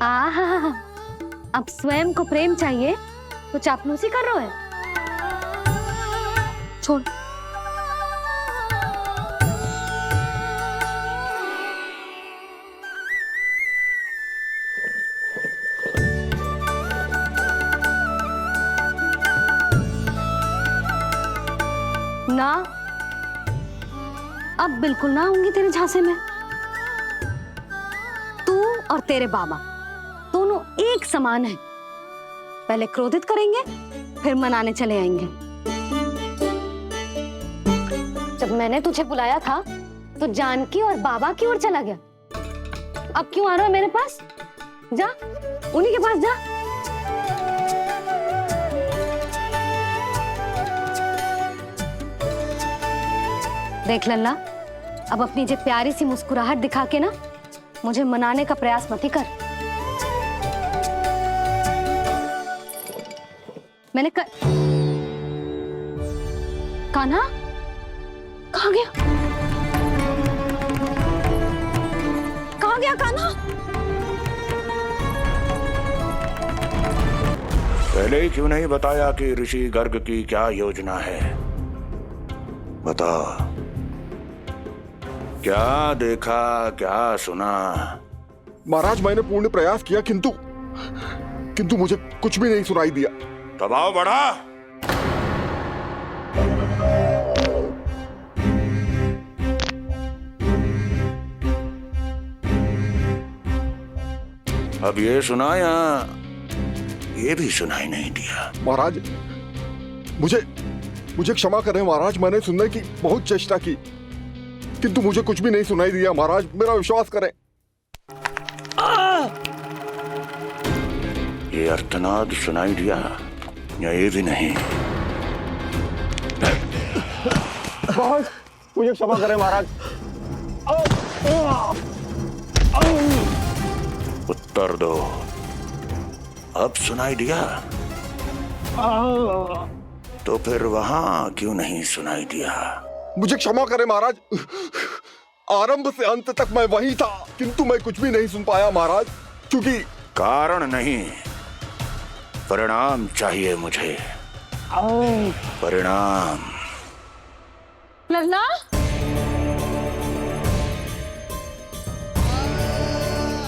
आहा, अब स्वयं को प्रेम चाहिए तो चापलूसी कर रहे हो? छोड़। ना, अब बिल्कुल ना आऊंगी तेरे झांसे में। तू और तेरे बाबा दोनों एक समान हैं। पहले क्रोधित करेंगे, फिर मनाने चले आएंगे। जब मैंने तुझे बुलाया था तो जानकी और बाबा की ओर चला गया। अब क्यों आ रहा है मेरे पास? जा, उन्हीं के पास जा। देख लल्ला, अब अपनी जे प्यारी सी मुस्कुराहट दिखा के ना मुझे मनाने का प्रयास मत ही कर। मैंने कान्हा कहाँ गया? कहाँ गया कान्हा? पहले ही क्यों नहीं बताया कि ऋषि गर्ग की क्या योजना है? बता, क्या देखा, क्या सुना? महाराज, मैंने पूर्ण प्रयास किया किंतु मुझे कुछ भी नहीं सुनाई दिया। दबाव बढ़ा। अब ये सुना या ये भी सुनाई नहीं दिया? महाराज, मुझे क्षमा करें महाराज, मैंने सुनने की बहुत चेष्टा की किंतु मुझे कुछ भी नहीं सुनाई दिया। महाराज, मेरा विश्वास करें। ये अर्थनाद सुनाई दिया या ये भी नहीं? महाराज मुझे क्षमा करें महाराज। उत्तर दो। अब सुनाई दिया? तो फिर वहां क्यों नहीं सुनाई दिया? मुझे क्षमा करें महाराज, आरंभ से अंत तक मैं वही था, किंतु मैं कुछ भी नहीं सुन पाया महाराज, क्योंकि कारण नहीं, परिणाम चाहिए मुझे। परिणाम। लल्ला,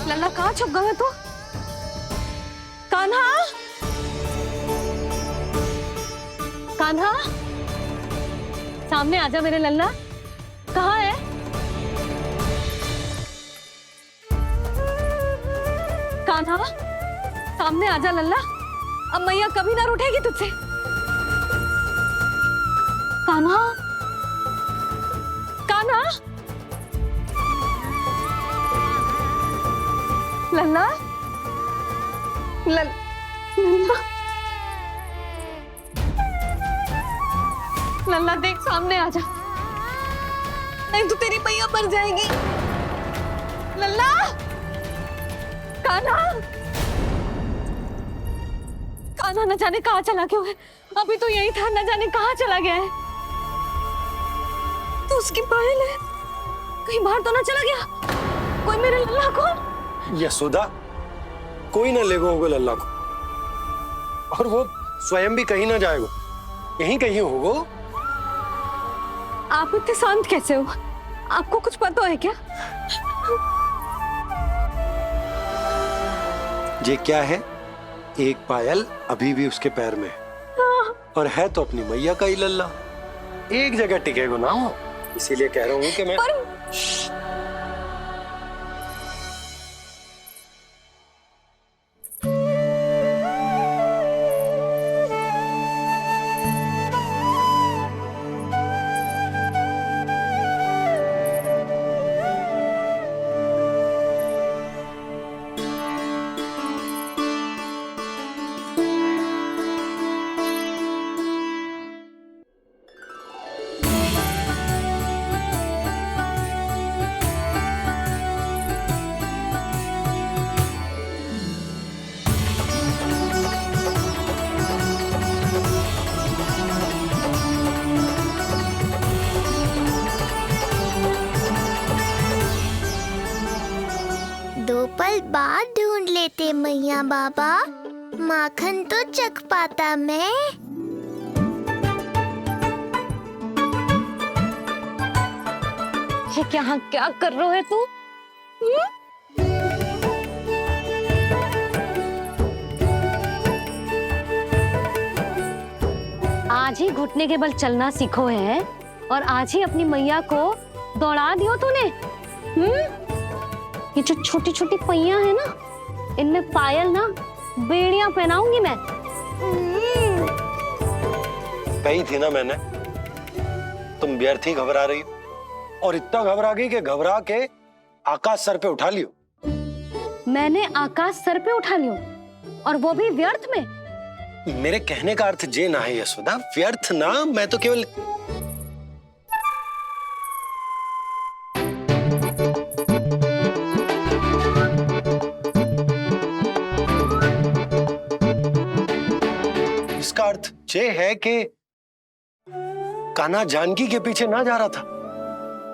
लल्ला कहाँ छुप गए तू? कान्हा, कान्हा, सामने आजा मेरे लल्ला। कहाँ है? कान्हा, सामने आजा लल्ला। अब मैया कभी ना रूठेगी तुझसे। कान्हा, कान्हा, लल्ला, लल्ला, लल्ला देख सामने आजा, नहीं तो तेरी मैया मर जाएगी। लल्ला, कान्हा, कान्हा न जाने कहाँ चला गया है। अभी तो यही था, न जाने कहाँ चला गया है। तो उसकी पायल है, कहीं बाहर तो ना चला गया कोई मेरे लल्ला को। यशोदा, कोई ना लेगा होगा लल्ला को, और वो स्वयं भी कहीं ना जाएगा, यहीं कहीं होगा। आप इतने शांत कैसे हो? आपको कुछ पता है क्या? ये क्या है? एक पायल अभी भी उसके पैर में है, और है तो अपनी मैया का ही लल्ला, एक जगह टिकेगा ना हो, इसीलिए कह रहा हूँ कि मैं दो पल बाद ढूंढ लेते मैया बाबा, माखन तो चख पाता मैं। ये क्या कर रहे है तू? आज ही घुटने के बल चलना सीखो है, और आज ही अपनी मैया को दौड़ा दियो तूने। ये जो छोटी छोटी पैया है ना, इनमें पायल ना बेड़ियां पहनाऊंगी मैं। कही थी ना मैंने, तुम व्यर्थ ही घबरा रही हो, और इतना घबरा गई कि घबरा के आकाश सर पे उठा लियो। मैंने आकाश सर पे उठा लियो, और वो भी व्यर्थ में। मेरे कहने का अर्थ जे ना है यशोदा, व्यर्थ ना, मैं तो केवल इसका अर्थ ये है कि कान्हा जानकी के पीछे ना जा रहा था।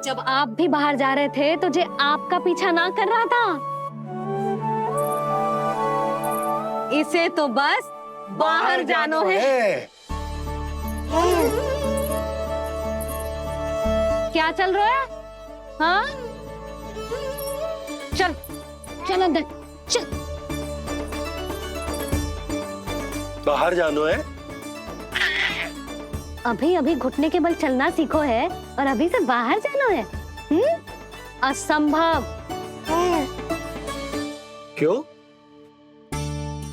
जब आप भी बाहर जा रहे थे तो जे आपका पीछा ना कर रहा था। इसे तो बस बाहर जानो है। क्या चल रहा है? हाँ, चल चल अंदर चल। बाहर जानो है? अभी अभी घुटने के बल चलना सीखो है, और अभी से बाहर जाना है? असंभव। क्यों?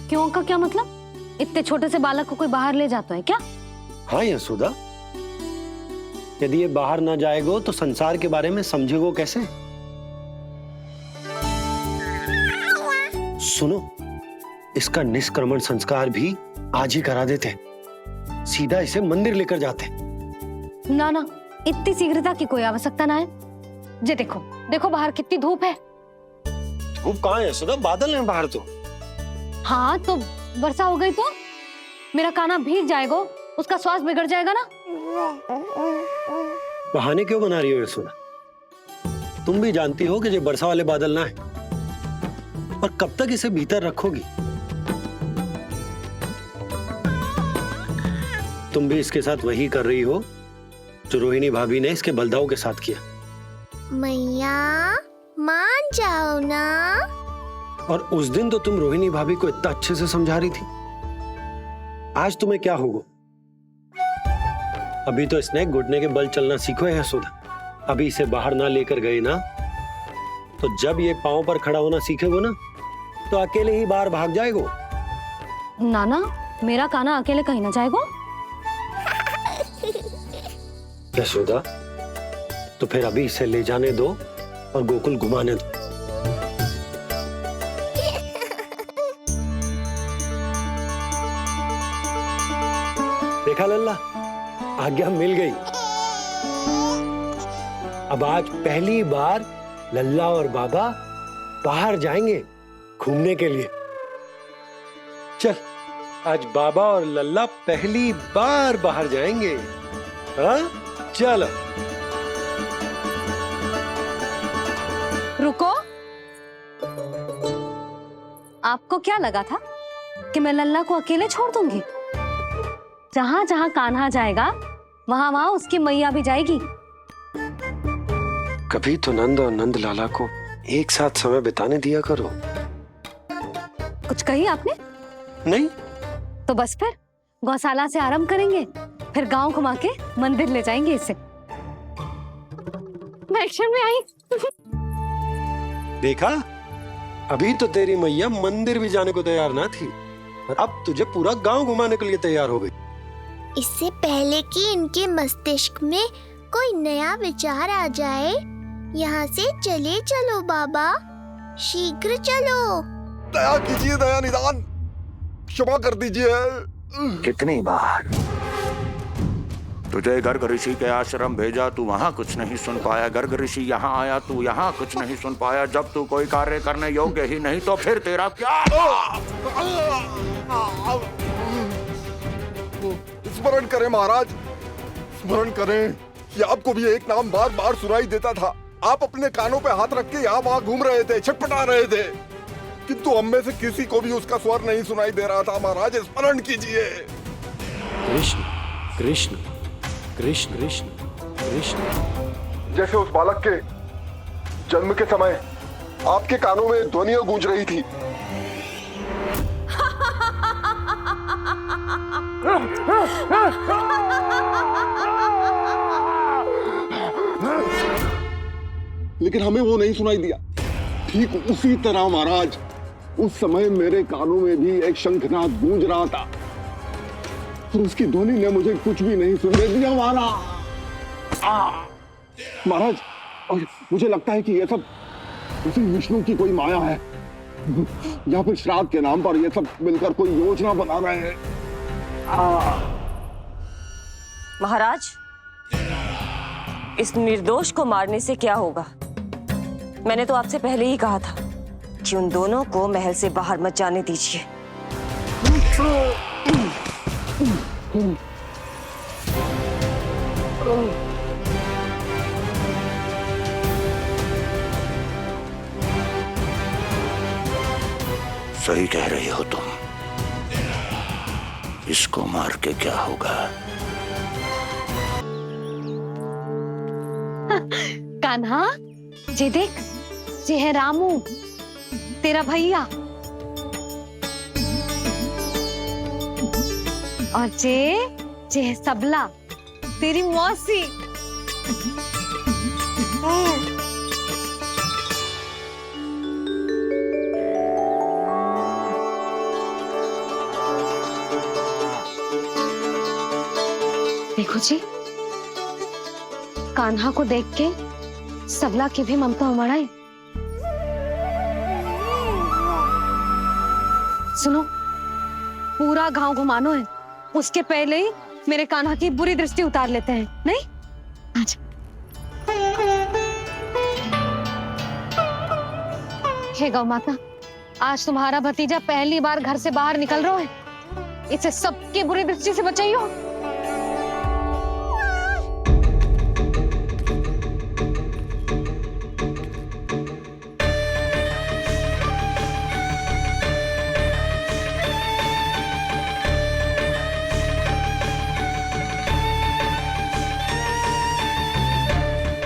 क्यों का क्या मतलब? इतने छोटे से बालक को कोई बाहर ले जाता है क्या? हाँ यशोदा, यदि ये बाहर ना जाएगो तो संसार के बारे में समझेगो कैसे? सुनो, इसका निष्क्रमण संस्कार भी आज ही करा देते, सीधा इसे मंदिर लेकर जाते। ना ना, इतनी शीघ्रता की कोई आवश्यकता ना है। जे देखो देखो बाहर कितनी धूप है। धूप कहाँ है यशोदा, बादल हैं बाहर तो। हाँ तो वर्षा हो गई तो मेरा कान्हा भीग जाएगा, उसका स्वास्थ्य बिगड़ जाएगा ना। बहाने क्यों बना रही हो यशोदा? तुम भी जानती हो कि ये वर्षा वाले बादल ना है, और कब तक इसे भीतर रखोगी? तुम भी इसके साथ वही कर रही हो जो रोहिणी भाभी ने इसके बलदाऊ के साथ किया। मैया मान जाओ ना। और उस दिन तो तुम रोहिणी भाभी को इतना अच्छे से समझा रही थी, आज तुम्हें क्या होगा? अभी तो इसने घुटने के बल चलना सीखो है यशोदा। अभी इसे बाहर ना लेकर गए ना, तो जब ये पांव पर खड़ा होना सीखेगा ना, तो अकेले ही बाहर भाग जाएगा। नाना मेरा कान्हा अकेले कहीं ना जाएगा। यशोदा तो फिर अभी इसे ले जाने दो और गोकुल घुमाने दो। देखा लल्ला, आज्ञा मिल गई। अब आज पहली बार लल्ला और बाबा बाहर जाएंगे घूमने के लिए। चल आज बाबा और लल्ला पहली बार बाहर जाएंगे। हाँ चलो। रुको, आपको क्या लगा था कि मैं लल्ला को अकेले छोड़ दूंगी? जहां जहां कान्हा जाएगा वहां वहां उसकी मैया भी जाएगी। कभी तो नंद और नंद लाला को एक साथ समय बिताने दिया करो। कुछ कही आपने? नहीं तो बस फिर गौशाला से आरंभ करेंगे, फिर गांव घुमा के मंदिर ले जाएंगे इसे। मैं एक्शन में आई। देखा, अभी तो तेरी मैया मंदिर भी जाने को तैयार ना थी, और अब तुझे पूरा गांव घुमाने के लिए तैयार हो गई। इससे पहले कि इनके मस्तिष्क में कोई नया विचार आ जाए, यहाँ से चले चलो बाबा, शीघ्र चलो। दया कीजिए, दया निदान, क्षमा कर दीजिए। कितनी बार तुझे गर्ग ऋषि के आश्रम भेजा, तू वहां कुछ नहीं सुन पाया। गर्ग ऋषि यहाँ आया, तू यहाँ कुछ नहीं सुन पाया। जब तू कोई कार्य करने योग्य ही नहीं, तो फिर तेरा क्या? स्मरण करें महाराज, स्मरण करें कि आपको भी एक नाम बार बार सुनाई देता था। आप अपने कानों पे हाथ रख के यहाँ वहां घूम रहे थे, छटपटा रहे थे, किंतु हम में से किसी को भी उसका स्वर नहीं सुनाई दे रहा था। महाराज स्मरण कीजिए। कृष्ण कृष्ण कृष्ण कृष्ण कृष्ण। जैसे उस बालक के जन्म के समय आपके कानों में ध्वनियां गूंज रही थी। लेकिन हमें वो नहीं सुनाई दिया। ठीक उसी तरह महाराज, उस समय मेरे कानों में भी एक शंखनाद गूंज रहा था, और उसकी ध्वनि ने मुझे कुछ भी नहीं सुनने दिया। महाराज, और मुझे लगता है कि ये सब उसी विष्णु की कोई माया है, या फिर श्राद्ध के नाम पर ये सब मिलकर कोई योजना बना रहे हैं। महाराज, इस निर्दोष को मारने से क्या होगा? मैंने तो आपसे पहले ही कहा था कि उन दोनों को महल से बाहर मत जाने दीजिए। सही कह रही हो तुम। इसको मार के क्या होगा? कान्हा, जे देख, जे है रामू, तेरा भैया, और जे है सबला, तेरी मौसी। देखो जी, कान्हा को देख के सबला की भी ममता उमड़ आई। सुनो, पूरा गांव घुमानो है, उसके पहले ही मेरे कान्हा की बुरी दृष्टि उतार लेते हैं, नहीं? हे गौ माता, आज तुम्हारा भतीजा पहली बार घर से बाहर निकल रहा है, इसे सबके बुरी दृष्टि से बचाइयो।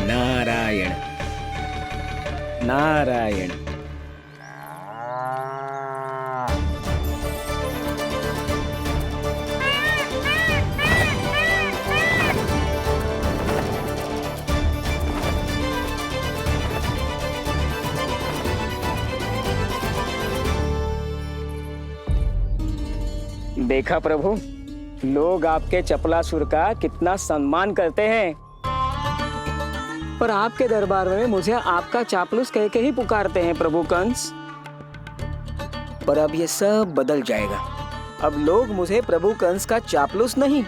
नारायण नारायण। देखा प्रभु, लोग आपके चपलासुर का कितना सम्मान करते हैं, पर आपके दरबार में मुझे आपका चापलूस कह के ही पुकारते हैं प्रभु कंस। पर अब ये सब बदल जाएगा। अब लोग मुझे प्रभु कंस का चापलूस नहीं,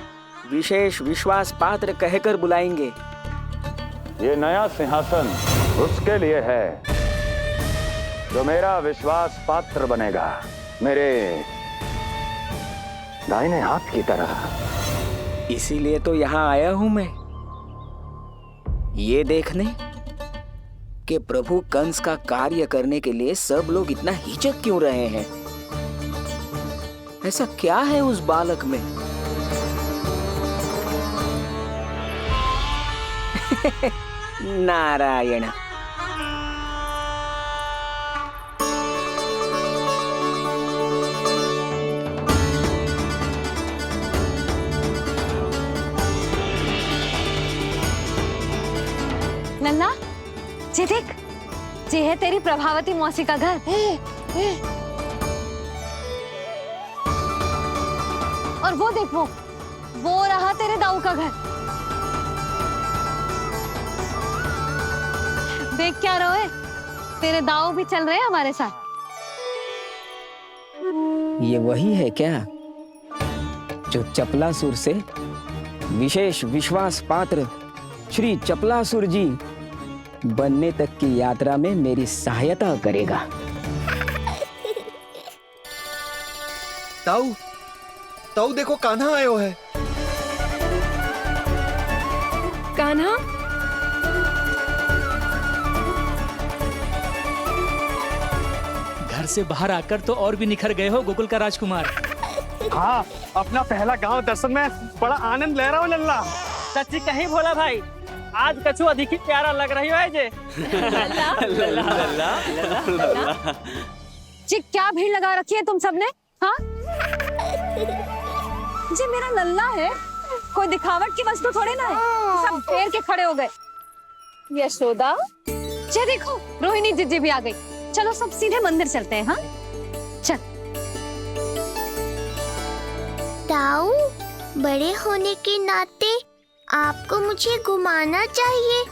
विशेष विश्वास पात्र कहकर बुलाएंगे। ये नया सिंहासन उसके लिए है जो मेरा विश्वास पात्र बनेगा, मेरे दाहिने हाथ की तरह। इसीलिए तो यहाँ आया हूं मैं, ये देखने कि प्रभु कंस का कार्य करने के लिए सब लोग इतना हिचक क्यों रहे हैं। ऐसा क्या है उस बालक में? नारायण। नन्ना, जी देख, जी है तेरी प्रभावती मौसी का घर। और वो देख, वो रहा तेरे दाऊ का घर। देख क्या रहे, तेरे दाऊ भी चल रहे हैं हमारे साथ। ये वही है क्या जो चपलासुर से विशेष विश्वास पात्र श्री चपलासुर जी बनने तक की यात्रा में मेरी सहायता करेगा? ताऊ, ताऊ देखो कान्हा आयो है। कान्हा? घर से बाहर आकर तो और भी निखर गए हो गोकुल का राजकुमार। हाँ, अपना पहला गांव दर्शन में बड़ा आनंद ले रहा हूँ लल्ला। सच्ची कहीं भोला भाई, आज कछु अधिक ही प्यारा लग रही है जे। जी क्या भीड़ लगा रखी है तुम सबने? हाँ जी, मेरा लल्ला है, कोई दिखावट की वस्तु थोड़ी ना है। सब घेर के खड़े हो गए। यशोदा, जी देखो रोहिणी जीजी भी आ गई। चलो सब सीधे मंदिर चलते हैं। हाँ चल। ताऊ, बड़े होने के नाते आपको मुझे घुमाना चाहिए,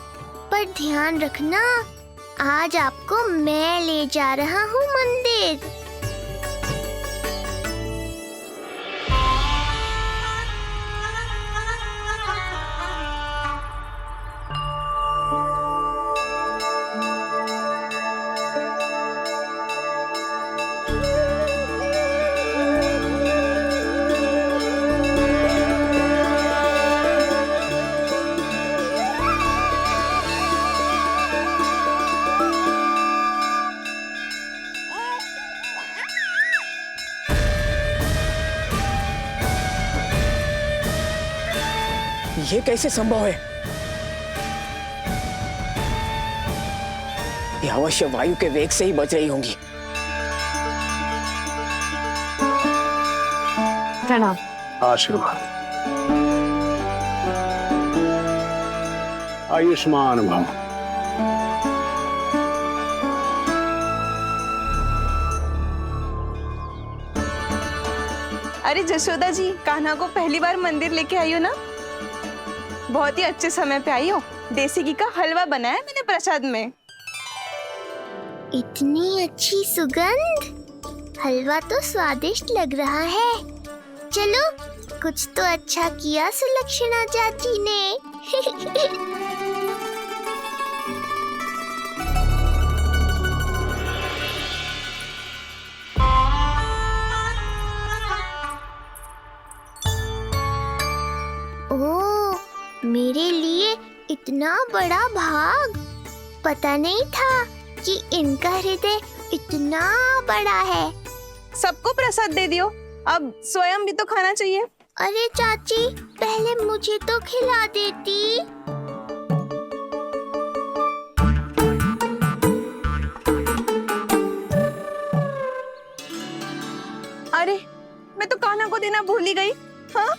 पर ध्यान रखना, आज आपको मैं ले जा रहा हूँ मंदिर। ये कैसे संभव है? ये अवश्य वायु के वेग से ही बच रही होंगी। प्रणाम। आशीर्वाद। आयुष्मान भव। अरे जशोदा जी, कान्हा को पहली बार मंदिर लेके आई हो ना? बहुत ही अच्छे समय पे आई हो। देसी घी का हलवा बनाया है मैंने प्रसाद में। इतनी अच्छी सुगंध, हलवा तो स्वादिष्ट लग रहा है। चलो, कुछ तो अच्छा किया सुलक्षणा चाची ने। मेरे लिए इतना बड़ा भाग। पता नहीं था कि इनका हृदय इतना बड़ा है। सबको प्रसाद दे दियो, अब स्वयं भी तो खाना चाहिए। अरे चाची, पहले मुझे तो खिला देती। अरे मैं तो कान्हा को देना भूल ही गई। हाँ?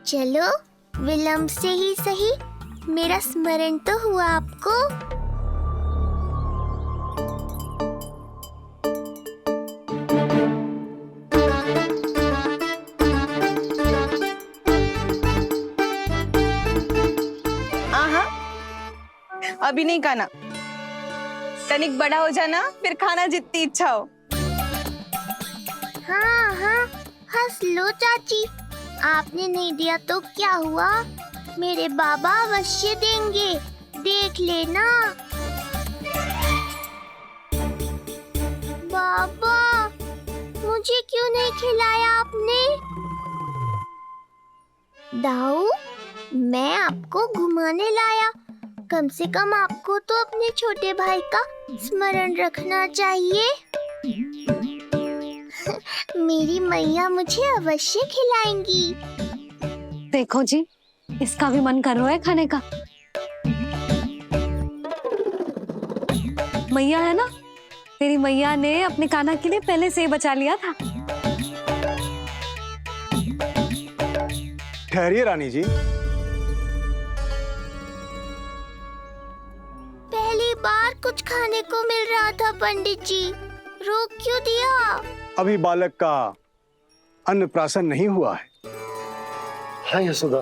चलो, विलंब से ही सही, मेरा स्मरण तो हुआ आपको। अभी नहीं खाना, तनिक बड़ा हो जाना, फिर खाना जितनी इच्छा हो। हाँ हाँ, हंस लो चाची। आपने नहीं दिया तो क्या हुआ, मेरे बाबा अवश्य देंगे, देख लेना। बाबा, मुझे क्यों नहीं खिलाया आपने? दाऊ, मैं आपको घुमाने लाया, कम से कम आपको तो अपने छोटे भाई का स्मरण रखना चाहिए। मेरी मैया मुझे अवश्य खिलाएंगी। देखो जी, इसका भी मन कर रहा है खाने का। मैया है ना, तेरी मैया ने अपने कान्हा के लिए पहले से ही बचा लिया था। ठहरिए रानी जी। पहली बार कुछ खाने को मिल रहा था पंडित जी, रोक क्यों दिया? अभी बालक का अन्नप्राशन नहीं हुआ है। हाँ यशोदा,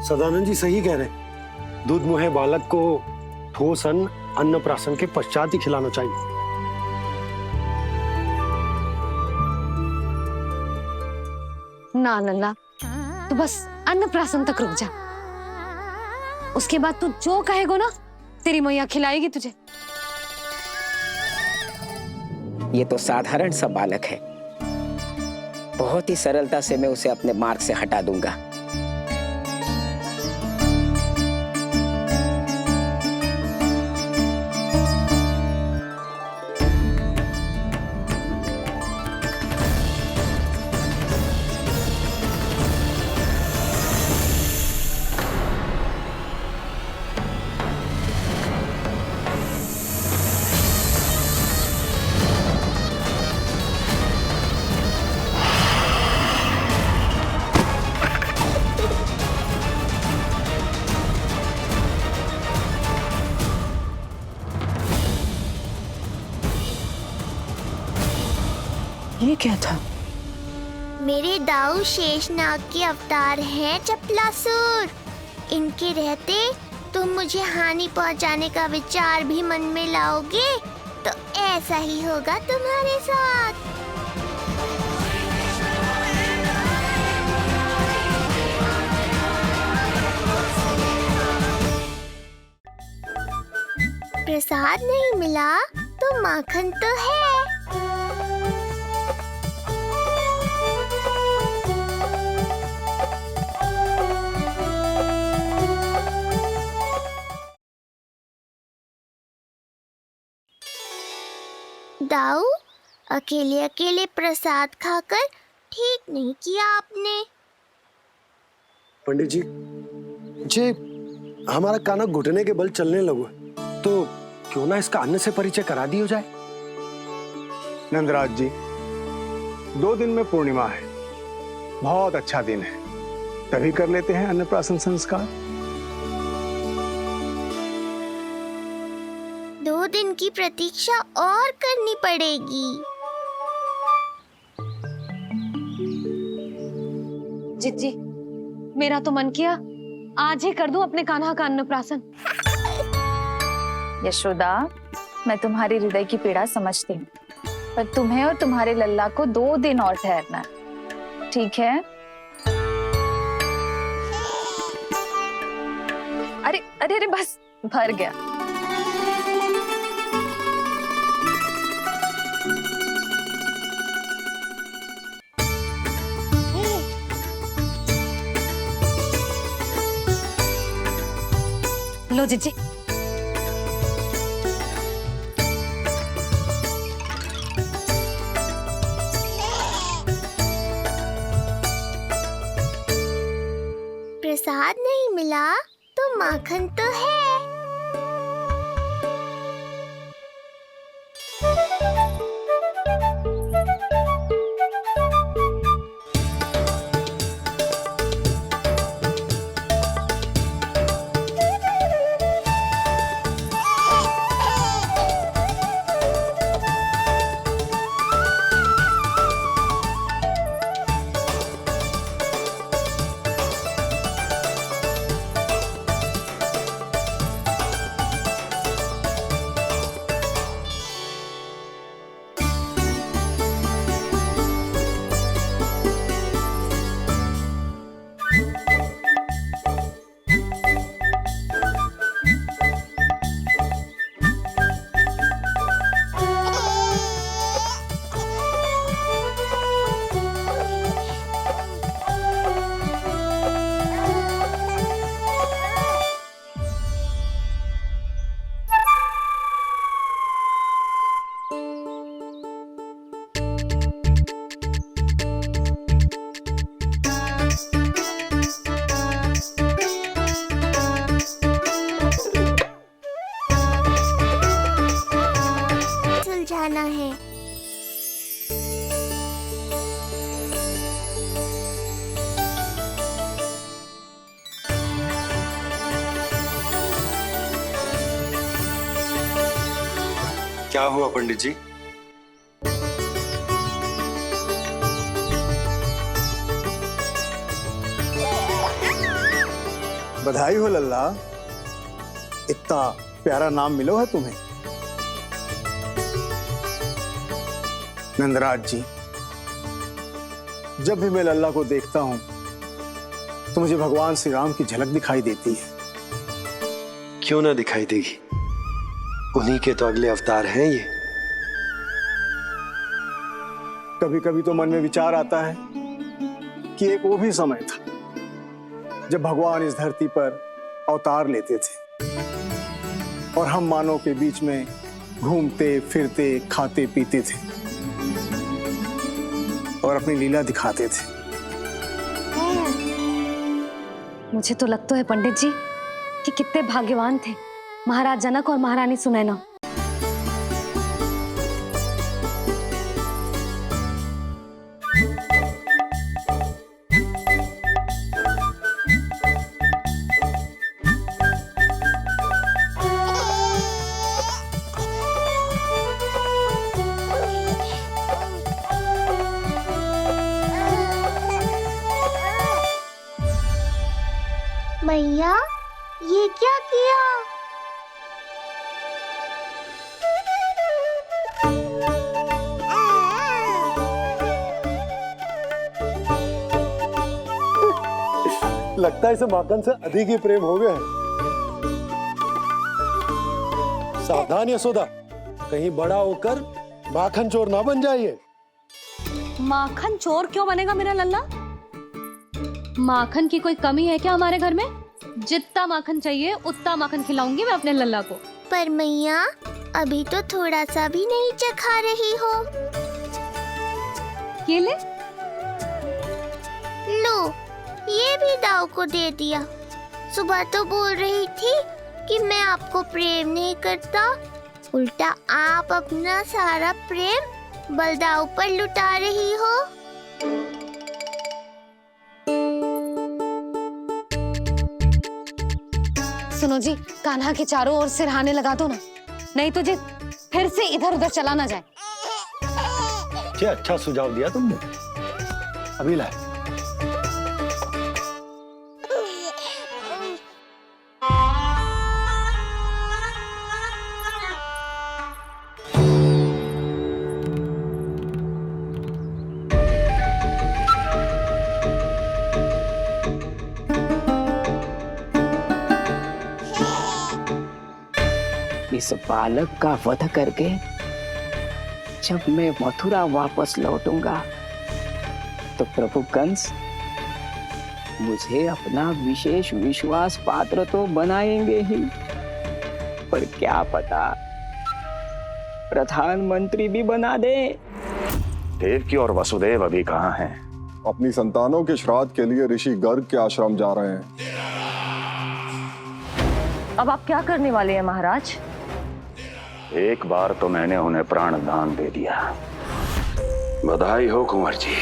सदानंद जी सही कह रहे। दूध मुहे बालक को ठोस अन्नप्राशन के पश्चात ही खिलाना चाहिए। ना लल्ला, तू बस अन्नप्राशन तक रुक जा, उसके बाद तू जो कहेगो ना, तेरी मैया खिलाएगी तुझे। ये तो साधारण सा बालक है, बहुत ही सरलता से मैं उसे अपने मार्ग से हटा दूंगा। ये क्या था? मेरे दाऊ शेषनाग के अवतार हैं चपलासुर। इनके रहते तुम मुझे हानि पहुंचाने का विचार भी मन में लाओगे तो ऐसा ही होगा तुम्हारे साथ। प्रसाद नहीं मिला तो माखन तो है। दाऊ, अकेले अकेले प्रसाद खाकर ठीक नहीं किया आपने। पंडित जी, जे हमारा कान्हा घुटने के बल चलने लगो तो क्यों ना इसका अन्न से परिचय करा दिया जाए। नंदराज जी, 2 दिन में पूर्णिमा है, बहुत अच्छा दिन है, तभी कर लेते हैं अन्नप्राशन संस्कार। 2 दिन की प्रतीक्षा और करनी पड़ेगी। जिज्जी, मेरा तो मन किया आज ही कर दूं अपने कान्हा का अन्नप्राशन। यशोदा, मैं तुम्हारी हृदय की पीड़ा समझती हूँ, पर तुम्हें और तुम्हारे लल्ला को 2 दिन और ठहरना है, ठीक है? अरे अरे अरे, बस भर गया। लो जीजी। प्रसाद नहीं मिला तो माखन तो है। सुलझाना है। क्या हुआ पंडित जी? बधाई हो लल्ला, इतना प्यारा नाम मिलो है तुम्हें। नंदराज जी, जब भी मैं लल्ला को देखता हूं तो मुझे भगवान श्री राम की झलक दिखाई देती है। क्यों ना दिखाई देगी, उन्हीं के तो अगले अवतार हैं ये। कभी कभी तो मन में विचार आता है कि एक वो भी समय था जब भगवान इस धरती पर अवतार लेते थे और हम मानव के बीच में घूमते फिरते खाते पीते थे और अपनी लीला दिखाते थे। मुझे तो लगता है पंडित जी कि कितने भाग्यवान थे महाराज जनक और महारानी सुनैना। मैया, ये क्या किया? लगता है इसे माखन से अधिक ही प्रेम हो गया है। सावधान यशोदा, कहीं बड़ा होकर माखन चोर ना बन जाइए। माखन चोर क्यों बनेगा मेरा लल्ला? माखन की कोई कमी है क्या हमारे घर में? जितना माखन चाहिए उतना माखन खिलाऊंगी मैं अपने लल्ला को। पर मैया, अभी तो थोड़ा सा भी नहीं चखा रही हो। ये ले। लो, ये भी दाऊ को दे दिया। सुबह तो बोल रही थी कि मैं आपको प्रेम नहीं करता, उल्टा आप अपना सारा प्रेम बलदाऊ पर लुटा रही हो। सुनो जी, कान्हा के चारों ओर सिरहाने लगा दो ना, नहीं तो जी फिर से इधर उधर चला ना जाए। क्या अच्छा सुझाव दिया तुमने, अभी लाए। इस बालक का वध करके जब मैं मथुरा वापस लौटूंगा तो प्रभु कंस मुझे अपना विशेष विश्वास पात्र तो बनाएंगे ही। पर क्या पता प्रधानमंत्री भी बना दे। देवकी और वसुदेव अभी कहाँ हैं? अपनी संतानों के श्राद्ध के लिए ऋषि गर्ग के आश्रम जा रहे हैं। अब आप क्या करने वाले हैं महाराज? एक बार तो मैंने उन्हें प्राण दान दे दिया। बधाई हो कुंवर जी।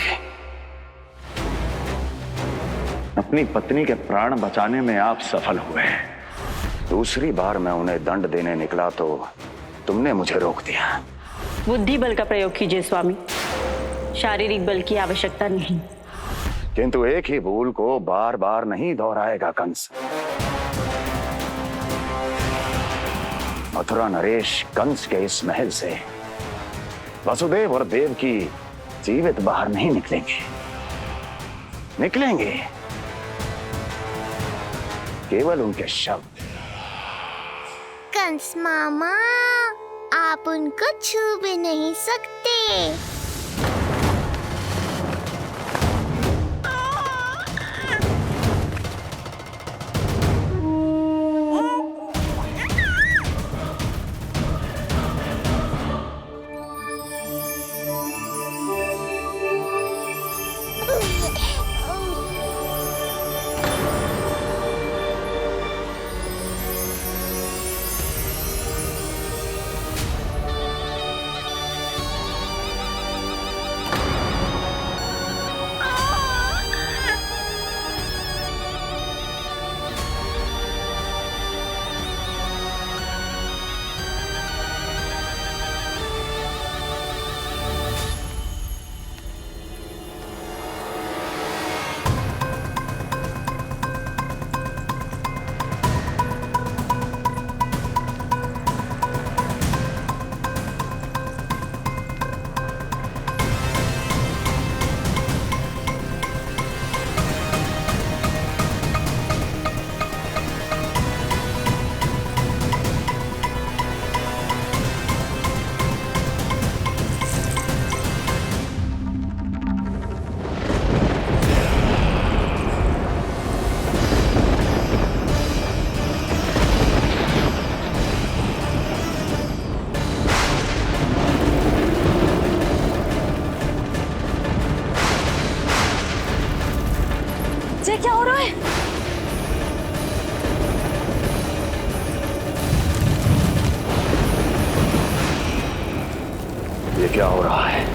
अपनी पत्नी के प्राण बचाने में आप सफल हुए। दूसरी बार मैं उन्हें दंड देने निकला तो तुमने मुझे रोक दिया। बुद्धि बल का प्रयोग कीजिए स्वामी, शारीरिक बल की आवश्यकता नहीं। किंतु एक ही भूल को बार बार नहीं दोहराएगा कंस। मथुरा नरेश कंस के इस महल से वसुदेव और देवकी जीवित बाहर नहीं निकलेंगे। केवल उनके शव। कंस मामा, आप उनको छू भी नहीं सकते। क्या हो रहा है? ये क्या हो रहा है?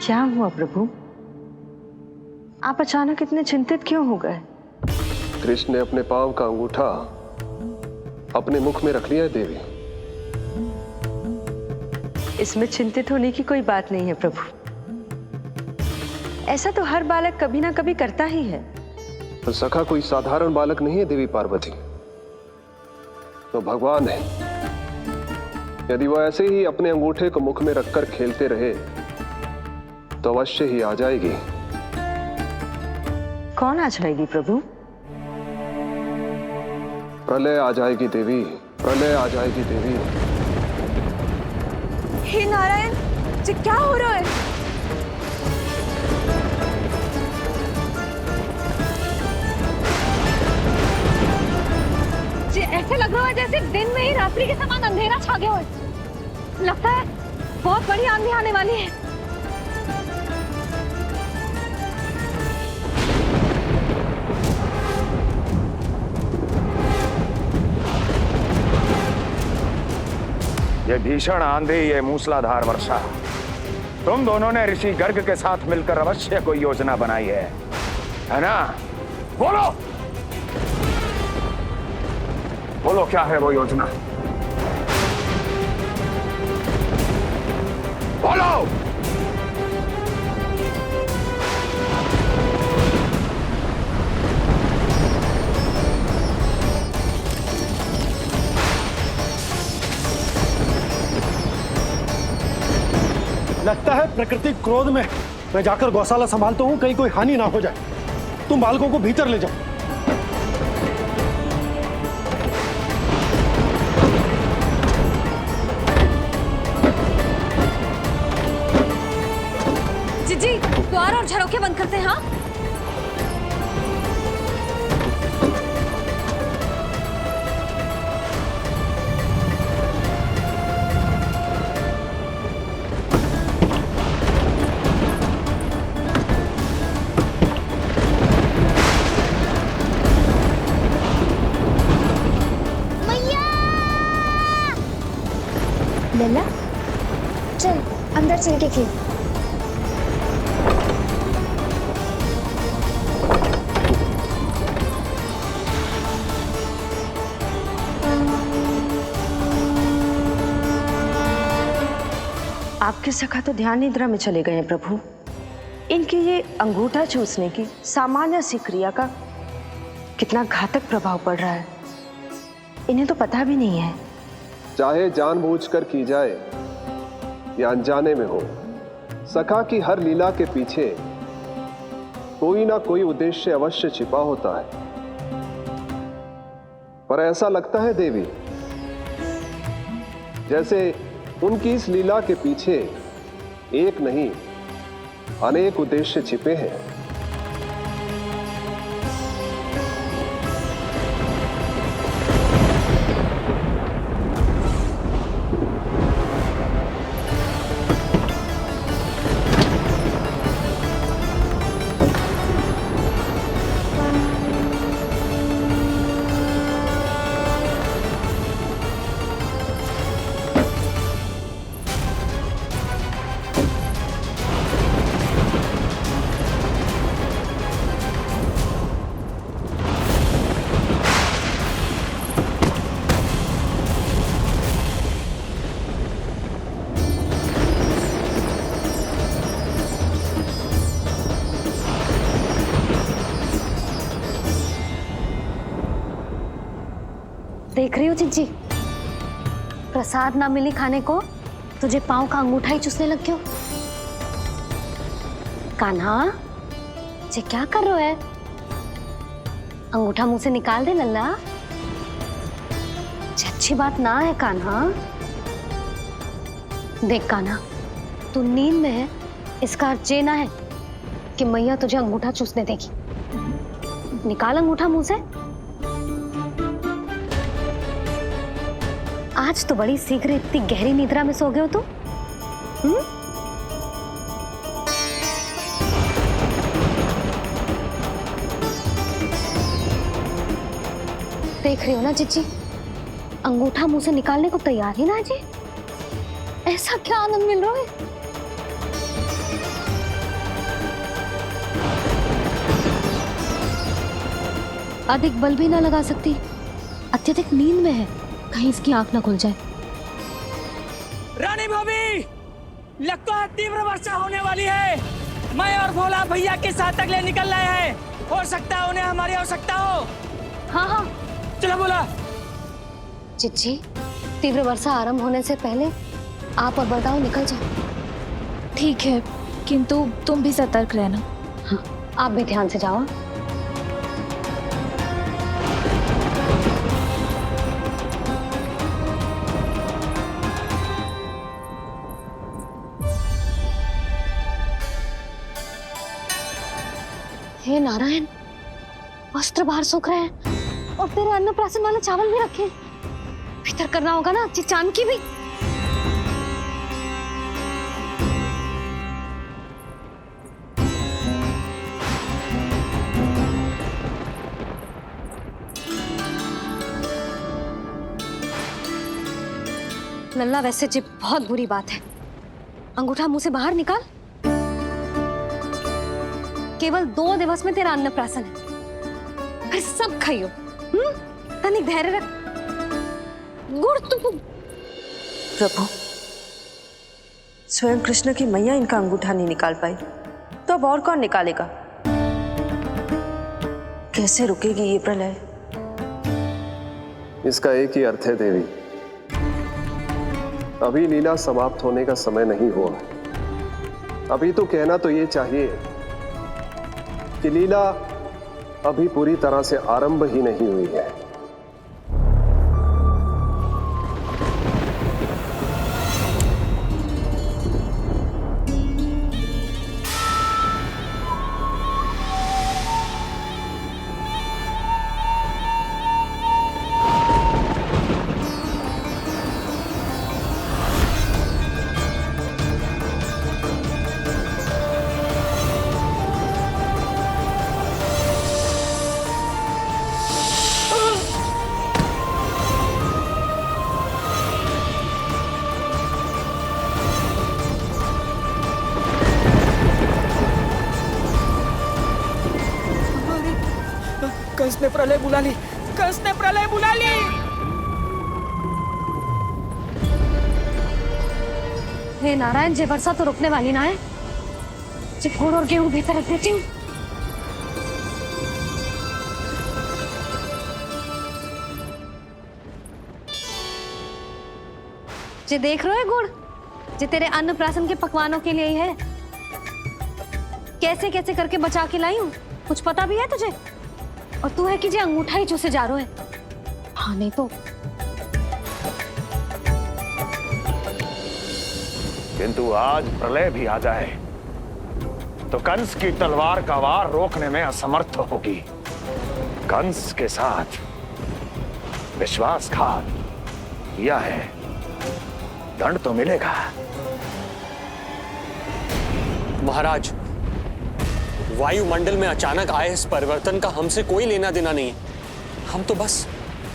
क्या हुआ प्रभु? आप अचानक इतने चिंतित क्यों हो गए? कृष्ण ने अपने पांव का अंगूठा अपने मुख में रख लिया है देवी। इसमें चिंतित होने की कोई बात नहीं है प्रभु। ऐसा तो हर बालक कभी ना कभी करता ही है। पर सखा कोई साधारण बालक नहीं है देवी पार्वती, तो भगवान है। यदि वह ऐसे ही अपने अंगूठे को मुख में रखकर खेलते रहे तो अवश्य ही आ जाएगी। कौन आ जाएगी प्रभु? प्रलय आ जाएगी देवी, प्रलय आ जाएगी देवी। हे नारायण जी, क्या हो रहा है? जी ऐसे लग रहा है जैसे दिन में ही रात्रि के समान अंधेरा छा गया हो। लगता है बहुत बड़ी आंधी आने वाली है। ये भीषण आंधी, ये मूसलाधार वर्षा, तुम दोनों ने ऋषि गर्ग के साथ मिलकर अवश्य कोई योजना बनाई है ना? बोलो बोलो, क्या है वो योजना? बोलो। लगता है प्रकृति क्रोध में। मैं जाकर गौशाला संभालता हूँ, कहीं कोई हानि ना हो जाए। तुम बालकों को भीतर ले जाओ। जीजी द्वार और झरोखे बंद करते हैं। हाँ लल्ला चल अंदर चल के खेल। आपके सखा तो ध्यान निद्रा में चले गए हैं प्रभु। इनके ये अंगूठा चूसने की सामान्य सी क्रिया का कितना घातक प्रभाव पड़ रहा है, इन्हें तो पता भी नहीं है। चाहे जानबूझकर की जाए या अनजाने में हो, सखा की हर लीला के पीछे कोई ना कोई उद्देश्य अवश्य छिपा होता है। पर ऐसा लगता है देवी जैसे उनकी इस लीला के पीछे एक नहीं अनेक उद्देश्य छिपे हैं। देख रही हो जीजी, प्रसाद ना मिली खाने को, तुझे पाँव का अंगूठा ही चूसने लग गयो। कान्हा ये क्या कर रहे है? अंगूठा मुंह से निकाल दे लल्ला। अच्छी बात ना है कान्हा। देख कान्हा, तू नींद में है, इसका अर्थ ये ना है कि मैया तुझे अंगूठा चूसने देगी। निकाल अंगूठा मुंह से। आज तो बड़ी शीघ्र इतनी गहरी निद्रा में सो गए हो तू। देख रही हो ना जीजी, अंगूठा मुंह से निकालने को तैयार ही ना है जी। ऐसा क्या आनंद मिल रहा है? अधिक बल भी ना लगा सकती, अत्यधिक नींद में है, कहीं इसकी आंख ना खुल जाए। रानी भाभी, लगता है तीव्र वर्षा होने वाली है। मैं और भोला भैया के साथ अगले निकल रहे हैं। हो सकता है उन्हें हमारी आवश्यकता हो। हाँ हाँ चलो बोला। चिच्ची, तीव्र वर्षा आरंभ होने से पहले आप और बरदाऊ निकल जाओ। ठीक है, किंतु तुम भी सतर्क रहना। हाँ, आप भी ध्यान से जाओ। हे नारायण, वस्त्र बाहर सूख रहे हैं और तेरे अन्नप्राशन वाले चावल भी रखे हैं। भीतर करना होगा ना चिचान की भी। लल्ला, वैसे जी बहुत बुरी बात है। अंगूठा मुंह से बाहर निकाल। केवल 2 दिवस में तेरा अन्नप्राशन है, फिर सब खाइयो। तनिक धैर्य रख। गुड़ तुम। प्रभु, स्वयं कृष्ण की मैया इनका अंगूठा नहीं निकाल पाई, तो अब और कौन निकालेगा? कैसे रुकेगी ये प्रलय? इसका एक ही अर्थ है देवी, अभी लीला समाप्त होने का समय नहीं हुआ। अभी तो कहना तो ये चाहिए कि लीला अभी पूरी तरह से आरंभ ही नहीं हुई है। कंस ने प्रलय बुला ली, कंस ने प्रलय बुला ली। हे नारायण, जे वर्षा तो रुकने वाली ना है। जे गुड़ और गेहूं भीतर रख देती हूँ। जे देख रहे हो गुड़, जे तेरे अन्नप्राशन के पकवानों के लिए ही है। कैसे कैसे करके बचा के लाई हूँ, कुछ पता भी है तुझे? और तू है कि जे अंगूठा ही चूसे जा रहा है। हाँ नहीं तो। किंतु आज प्रलय भी आ जाए तो कंस की तलवार का वार रोकने में असमर्थ होगी। कंस के साथ विश्वासघात किया है, दंड तो मिलेगा। महाराज, वायुमंडल में अचानक आए इस परिवर्तन का हमसे कोई लेना देना नहीं है। हम तो बस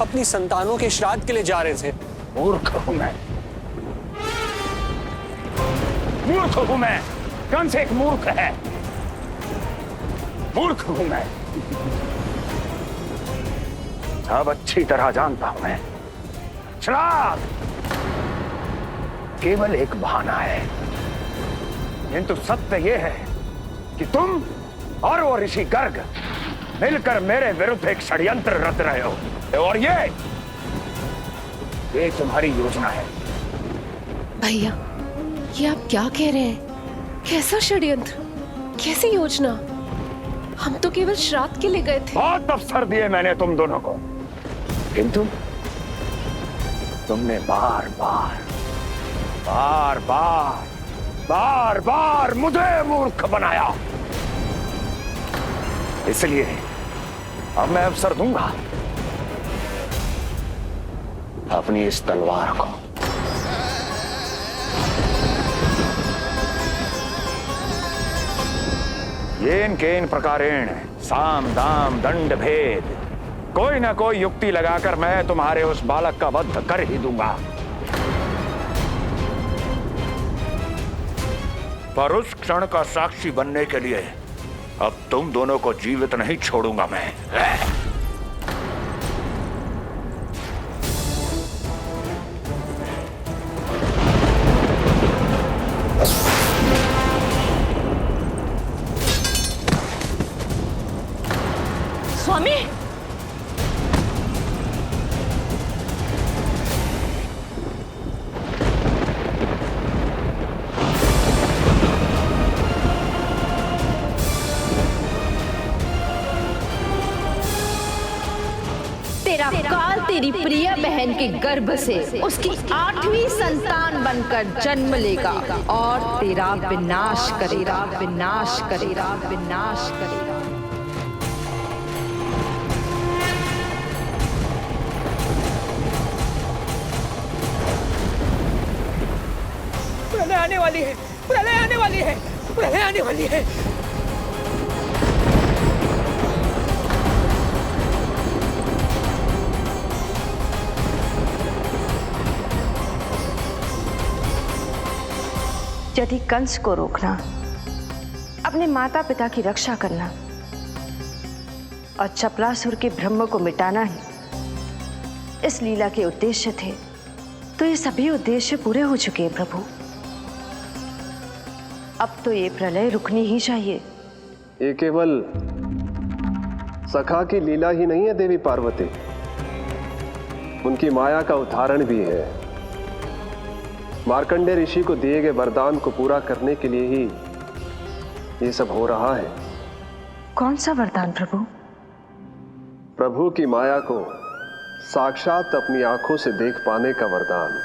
अपनी संतानों के श्राद्ध के लिए जा रहे थे। मूर्ख हूं मैं, मूर्ख हूं मैं। कंस एक मूर्ख है, मूर्ख हूं मैं। अब अच्छी तरह जानता हूं मैं, श्राद्ध केवल एक बहाना है। किंतु सत्य यह है कि तुम और वो ऋषि गर्ग मिलकर मेरे विरुद्ध एक षड्यंत्र रच रहे हो, और ये तुम्हारी योजना है। भैया, ये आप क्या कह रहे हैं? कैसा षड्यंत्र, कैसी योजना? हम तो केवल श्राद्ध के लिए गए थे। बहुत अवसर दिए मैंने तुम दोनों को, किंतु तुमने बार बार बार बार बार बार मुझे मूर्ख बनाया। इसलिए अब मैं अवसर दूंगा अपनी इस तलवार को। येन केन प्रकारेण साम दाम दंड भेद, कोई ना कोई युक्ति लगाकर मैं तुम्हारे उस बालक का वध कर ही दूंगा। पर उस क्षण का साक्षी बनने के लिए अब तुम दोनों को जीवित नहीं छोड़ूंगा मैं। स्वामी, तेरा काल तेरी प्रिय बहन के गर्भ से उसकी 8वीं संतान बनकर जन्म लेगा और तेरा विनाश करेगा, विनाश करेगा, विनाश करेगा। प्रलय आने वाली है, प्रलय आने वाली है, प्रलय आने वाली है। यदि कंस को रोकना, अपने माता पिता की रक्षा करना और चपलासुर के ब्रह्म को मिटाना ही इस लीला के उद्देश्य थे, तो ये सभी उद्देश्य पूरे हो चुके हैं प्रभु। अब तो ये प्रलय रुकनी ही चाहिए। ये केवल सखा की लीला ही नहीं है देवी पार्वती, उनकी माया का उदाहरण भी है। मार्कंडे ऋषि को दिए गए वरदान को पूरा करने के लिए ही ये सब हो रहा है। कौन सा वरदान प्रभु? प्रभु की माया को साक्षात अपनी आंखों से देख पाने का वरदान।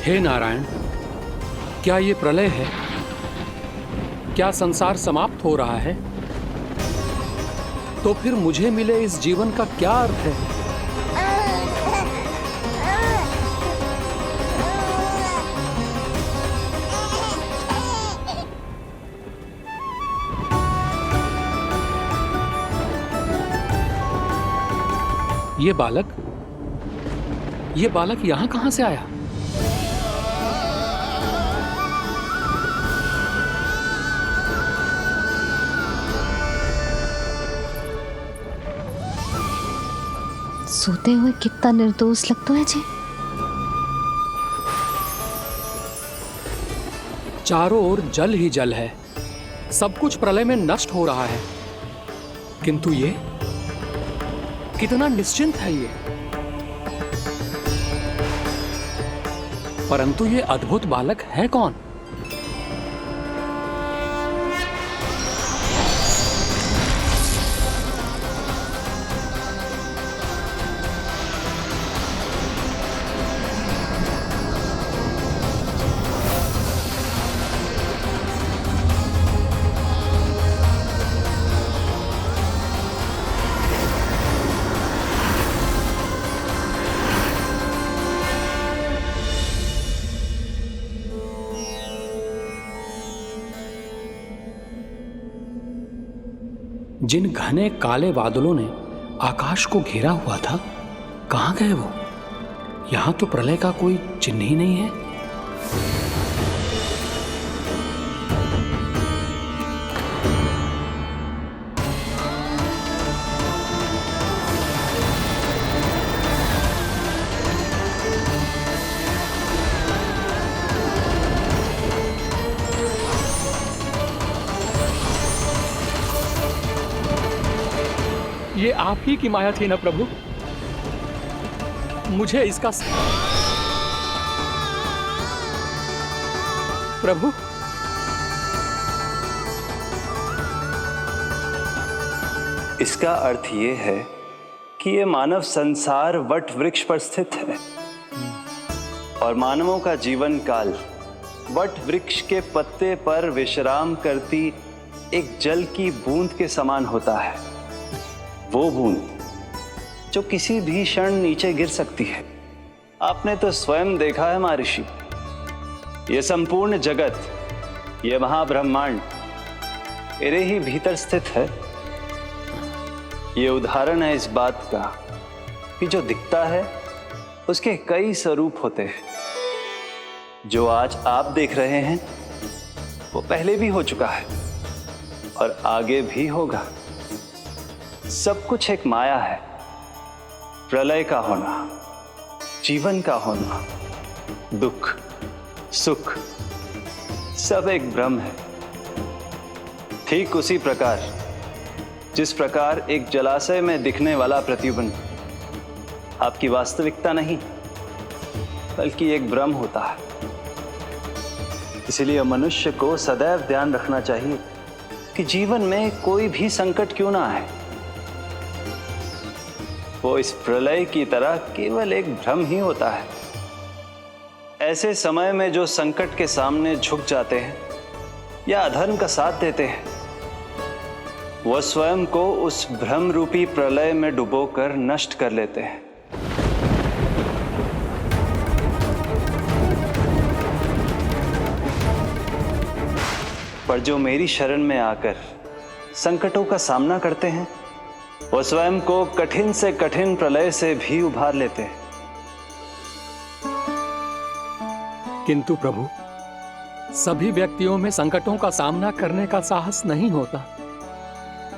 हे नारायण, क्या ये प्रलय है? क्या संसार समाप्त हो रहा है? तो फिर मुझे मिले इस जीवन का क्या अर्थ है? ये बालक यहाँ कहाँ से आया? सोते हुए कितना निर्दोष लगता है जी। चारों ओर जल ही जल है, सब कुछ प्रलय में नष्ट हो रहा है, किंतु ये कितना निश्चिंत है ये। परंतु ये अद्भुत बालक है कौन? जिन घने काले बादलों ने आकाश को घेरा हुआ था, कहां गए वो? यहां तो प्रलय का कोई चिन्ह ही नहीं है। ये आप ही की माया थी ना प्रभु? मुझे इसका प्रभु, इसका अर्थ ये है कि ये मानव संसार वट वृक्ष पर स्थित है और मानवों का जीवन काल वट वृक्ष के पत्ते पर विश्राम करती एक जल की बूंद के समान होता है। वो बूंद जो किसी भी क्षण नीचे गिर सकती है। आपने तो स्वयं देखा है महर्षि, ये संपूर्ण जगत, ये महाब्रह्मांड मेरे ही भीतर स्थित है। ये उदाहरण है इस बात का कि जो दिखता है उसके कई स्वरूप होते हैं। जो आज आप देख रहे हैं वो पहले भी हो चुका है और आगे भी होगा। सब कुछ एक माया है। प्रलय का होना, जीवन का होना, दुख, सुख, सब एक भ्रम है। ठीक उसी प्रकार जिस प्रकार एक जलाशय में दिखने वाला प्रतिबिंब आपकी वास्तविकता नहीं बल्कि एक भ्रम होता है। इसलिए मनुष्य को सदैव ध्यान रखना चाहिए कि जीवन में कोई भी संकट क्यों ना आए, वो इस प्रलय की तरह केवल एक भ्रम ही होता है। ऐसे समय में जो संकट के सामने झुक जाते हैं या अधर्म का साथ देते हैं, वो स्वयं को उस भ्रम रूपी प्रलय में डुबोकर नष्ट कर लेते हैं। पर जो मेरी शरण में आकर संकटों का सामना करते हैं, वो स्वयं को कठिन से कठिन प्रलय से भी उभार लेते हैं। किंतु प्रभु, सभी व्यक्तियों में संकटों का सामना करने का साहस नहीं होता।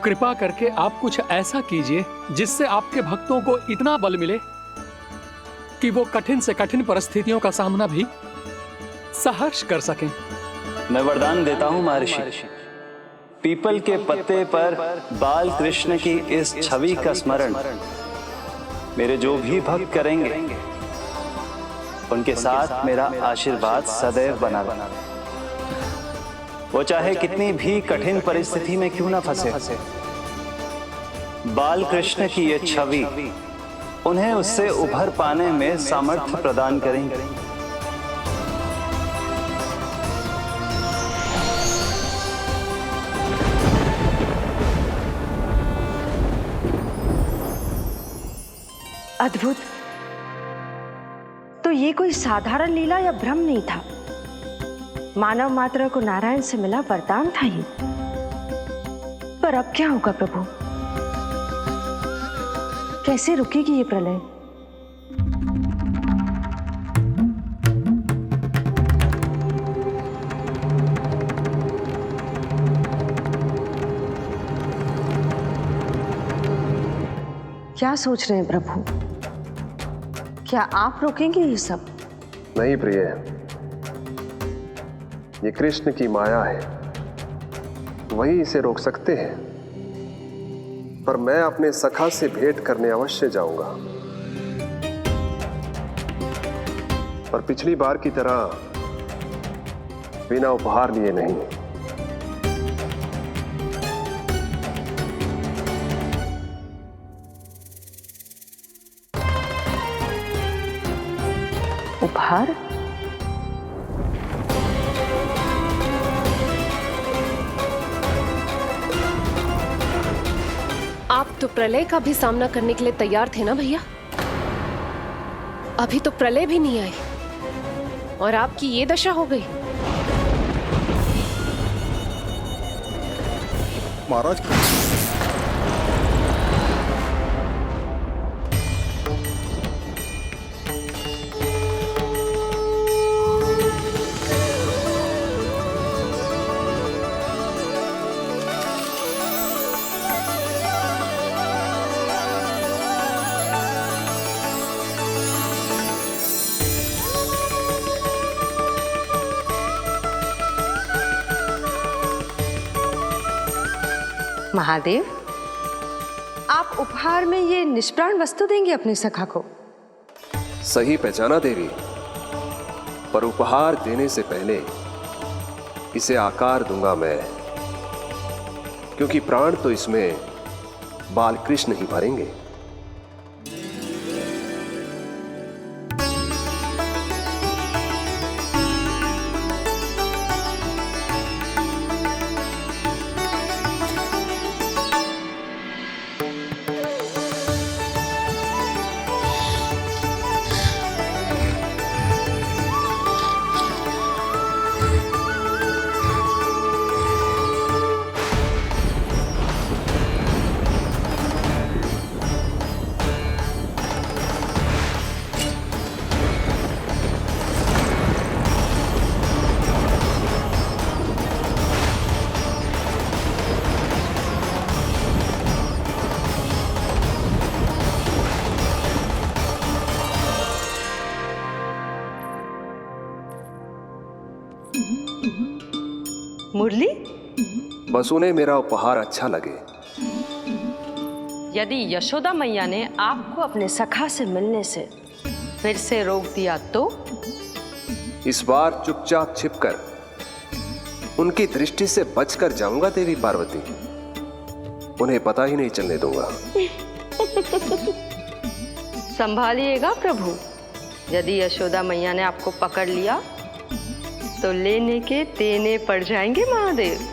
कृपा करके आप कुछ ऐसा कीजिए जिससे आपके भक्तों को इतना बल मिले कि वो कठिन से कठिन परिस्थितियों का सामना भी सहर्ष कर सकें। मैं वरदान देता हूं महर्षि, पीपल के पत्ते पर बाल कृष्ण की इस छवि का स्मरण मेरे जो भी भक्त करेंगे उनके साथ मेरा आशीर्वाद सदैव बना रहे। वो चाहे कितनी भी कठिन परिस्थिति में क्यों ना फंसे, बाल कृष्ण की ये छवि उन्हें उससे उभर पाने में सामर्थ्य प्रदान करेंगे। अद्भुत। तो ये कोई साधारण लीला या भ्रम नहीं था, मानव मात्र को नारायण से मिला वरदान था ये। पर अब क्या होगा प्रभु? कैसे रुकेगी ये प्रलय? क्या सोच रहे हैं प्रभु? क्या आप रोकेंगे ये सब? नहीं प्रिय, ये कृष्ण की माया है, वही इसे रोक सकते हैं। पर मैं अपने सखा से भेंट करने अवश्य जाऊंगा। पर पिछली बार की तरह बिना उपहार लिए नहीं। उपहार? आप तो प्रलय का भी सामना करने के लिए तैयार थे ना भैया? अभी तो प्रलय भी नहीं आई और आपकी ये दशा हो गई। महाराज, महादेव, आप उपहार में ये निष्प्राण वस्तु देंगे अपने सखा को? सही पहचाना देवी, पर उपहार देने से पहले इसे आकार दूंगा मैं, क्योंकि प्राण तो इसमें बाल कृष्ण ही भरेंगे। मुरली? बस उन्हें मेरा उपहार अच्छा लगे। यदि यशोदा मैया ने आपको अपने सखा से मिलने से फिर से रोक दिया तो? इस बार चुपचाप छिपकर उनकी दृष्टि से बचकर जाऊंगा देवी पार्वती। उन्हें पता ही नहीं चलने दूंगा। संभालिएगा प्रभु, यदि यशोदा मैया ने आपको पकड़ लिया तो लेने के देने पड़ जाएंगे महादेव।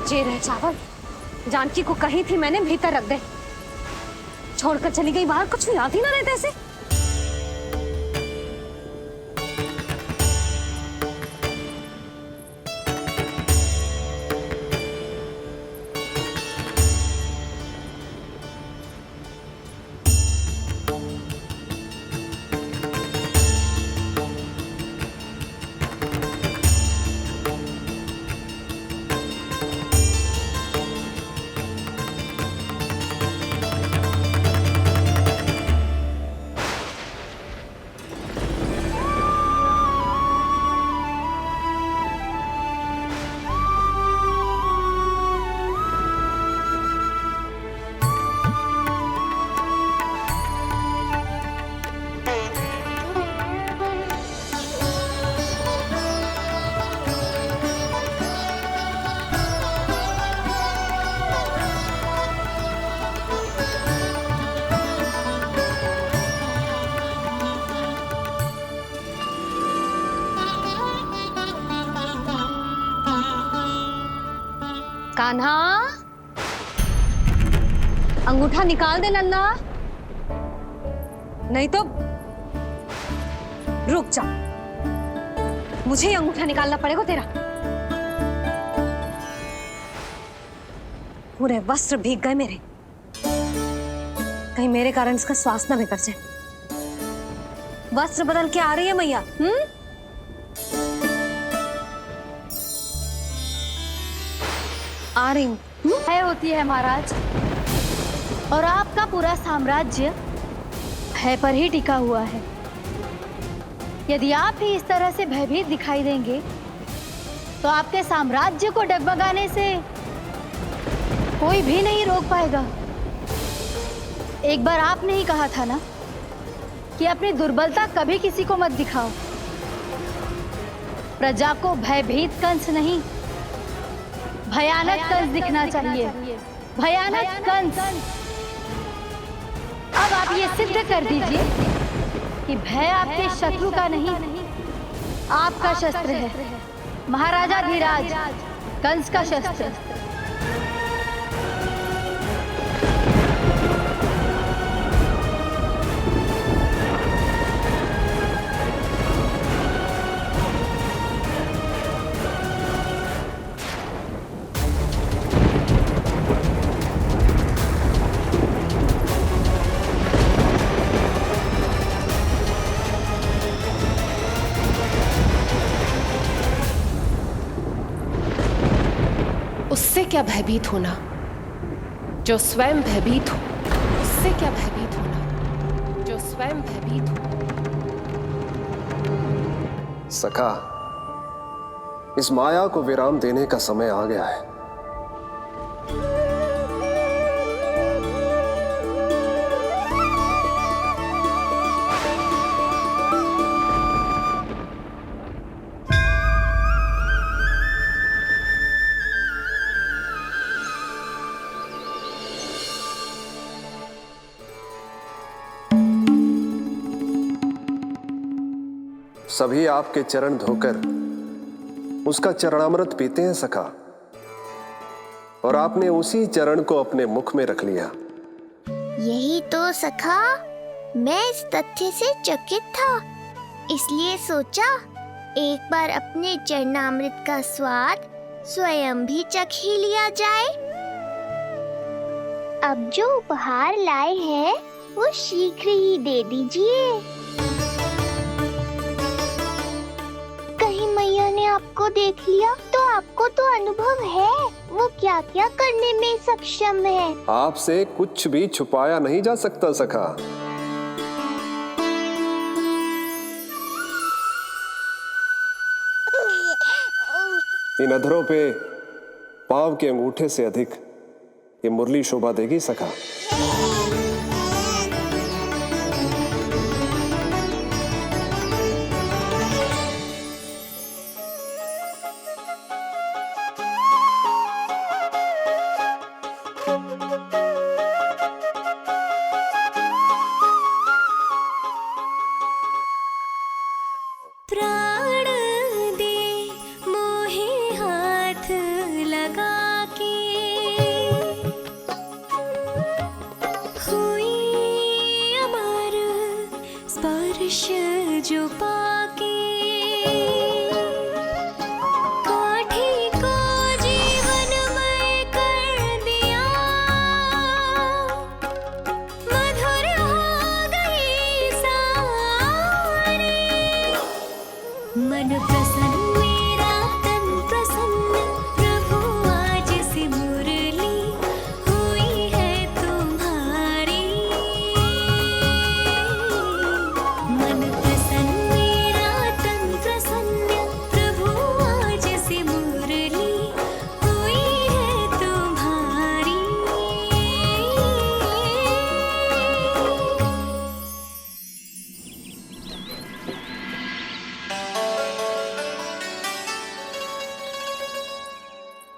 जे रहे चावल, जानकी को कही थी मैंने भीतर रख दे, छोड़कर चली गई बाहर, कुछ याद ही ना रहते ऐसे। कान्हा, अंगूठा निकाल दे लल्ला, नहीं तो रुक जा, मुझे ही अंगूठा निकालना पड़ेगा तेरा। पूरे वस्त्र भीग गए मेरे, कहीं मेरे कारण इसका श्वास न बिगड़ जाए। वस्त्र बदल के आ रही है मैया। आ रही हूँ। है होती है महाराज, और आपका पूरा साम्राज्य भय पर ही टिका हुआ है। यदि आप ही इस तरह से भयभीत दिखाई देंगे तो आपके साम्राज्य को डगमगाने से कोई भी नहीं रोक पाएगा। एक बार आपने ही कहा था ना कि अपनी दुर्बलता कभी किसी को मत दिखाओ। प्रजा को भयभीत कंस नहीं, भयानक कंस दिखना चाहिए, भयानक कंस। अब आप ये सिद्ध कर दीजिए कि भय आपके शत्रु का नहीं, आपका शस्त्र है। महाराजा धीराज, कंस का शस्त्र। उससे क्या भयभीत होना जो स्वयं भयभीत हो, उससे क्या भयभीत होना जो स्वयं भयभीत हो। सखा, इस माया को विराम देने का समय आ गया है। सभी आपके चरण धोकर उसका चरणामृत पीते हैं सखा, और आपने उसी चरण को अपने मुख में रख लिया। यही तो सखा, मैं इस तथ्य से चकित था, इसलिए सोचा एक बार अपने चरणामृत का स्वाद स्वयं भी चख ही लिया जाए। अब जो उपहार लाए हैं वो शीघ्र ही दे दीजिए। कहीं मैया ने आपको देख लिया तो आपको तो अनुभव है वो क्या क्या करने में सक्षम है। आपसे कुछ भी छुपाया नहीं जा सकता सखा। इन अधरों पे पांव के अंगूठे से अधिक ये मुरली शोभा देगी सखा। प्राण दे मोहे हाथ लगा के, हुई अमर स्पर्श जो पाके, काठी को जीवनमय कर दिया, मधुर हो गई सारी। मन प्रसन्न मेरा तन प्रसन्न, प्रभु आज से मुरली हुई है तुम्हारी। मन प्रसन्न मेरा तन प्रसन्न, प्रभु आज से मुरली हुई है तुम्हारी।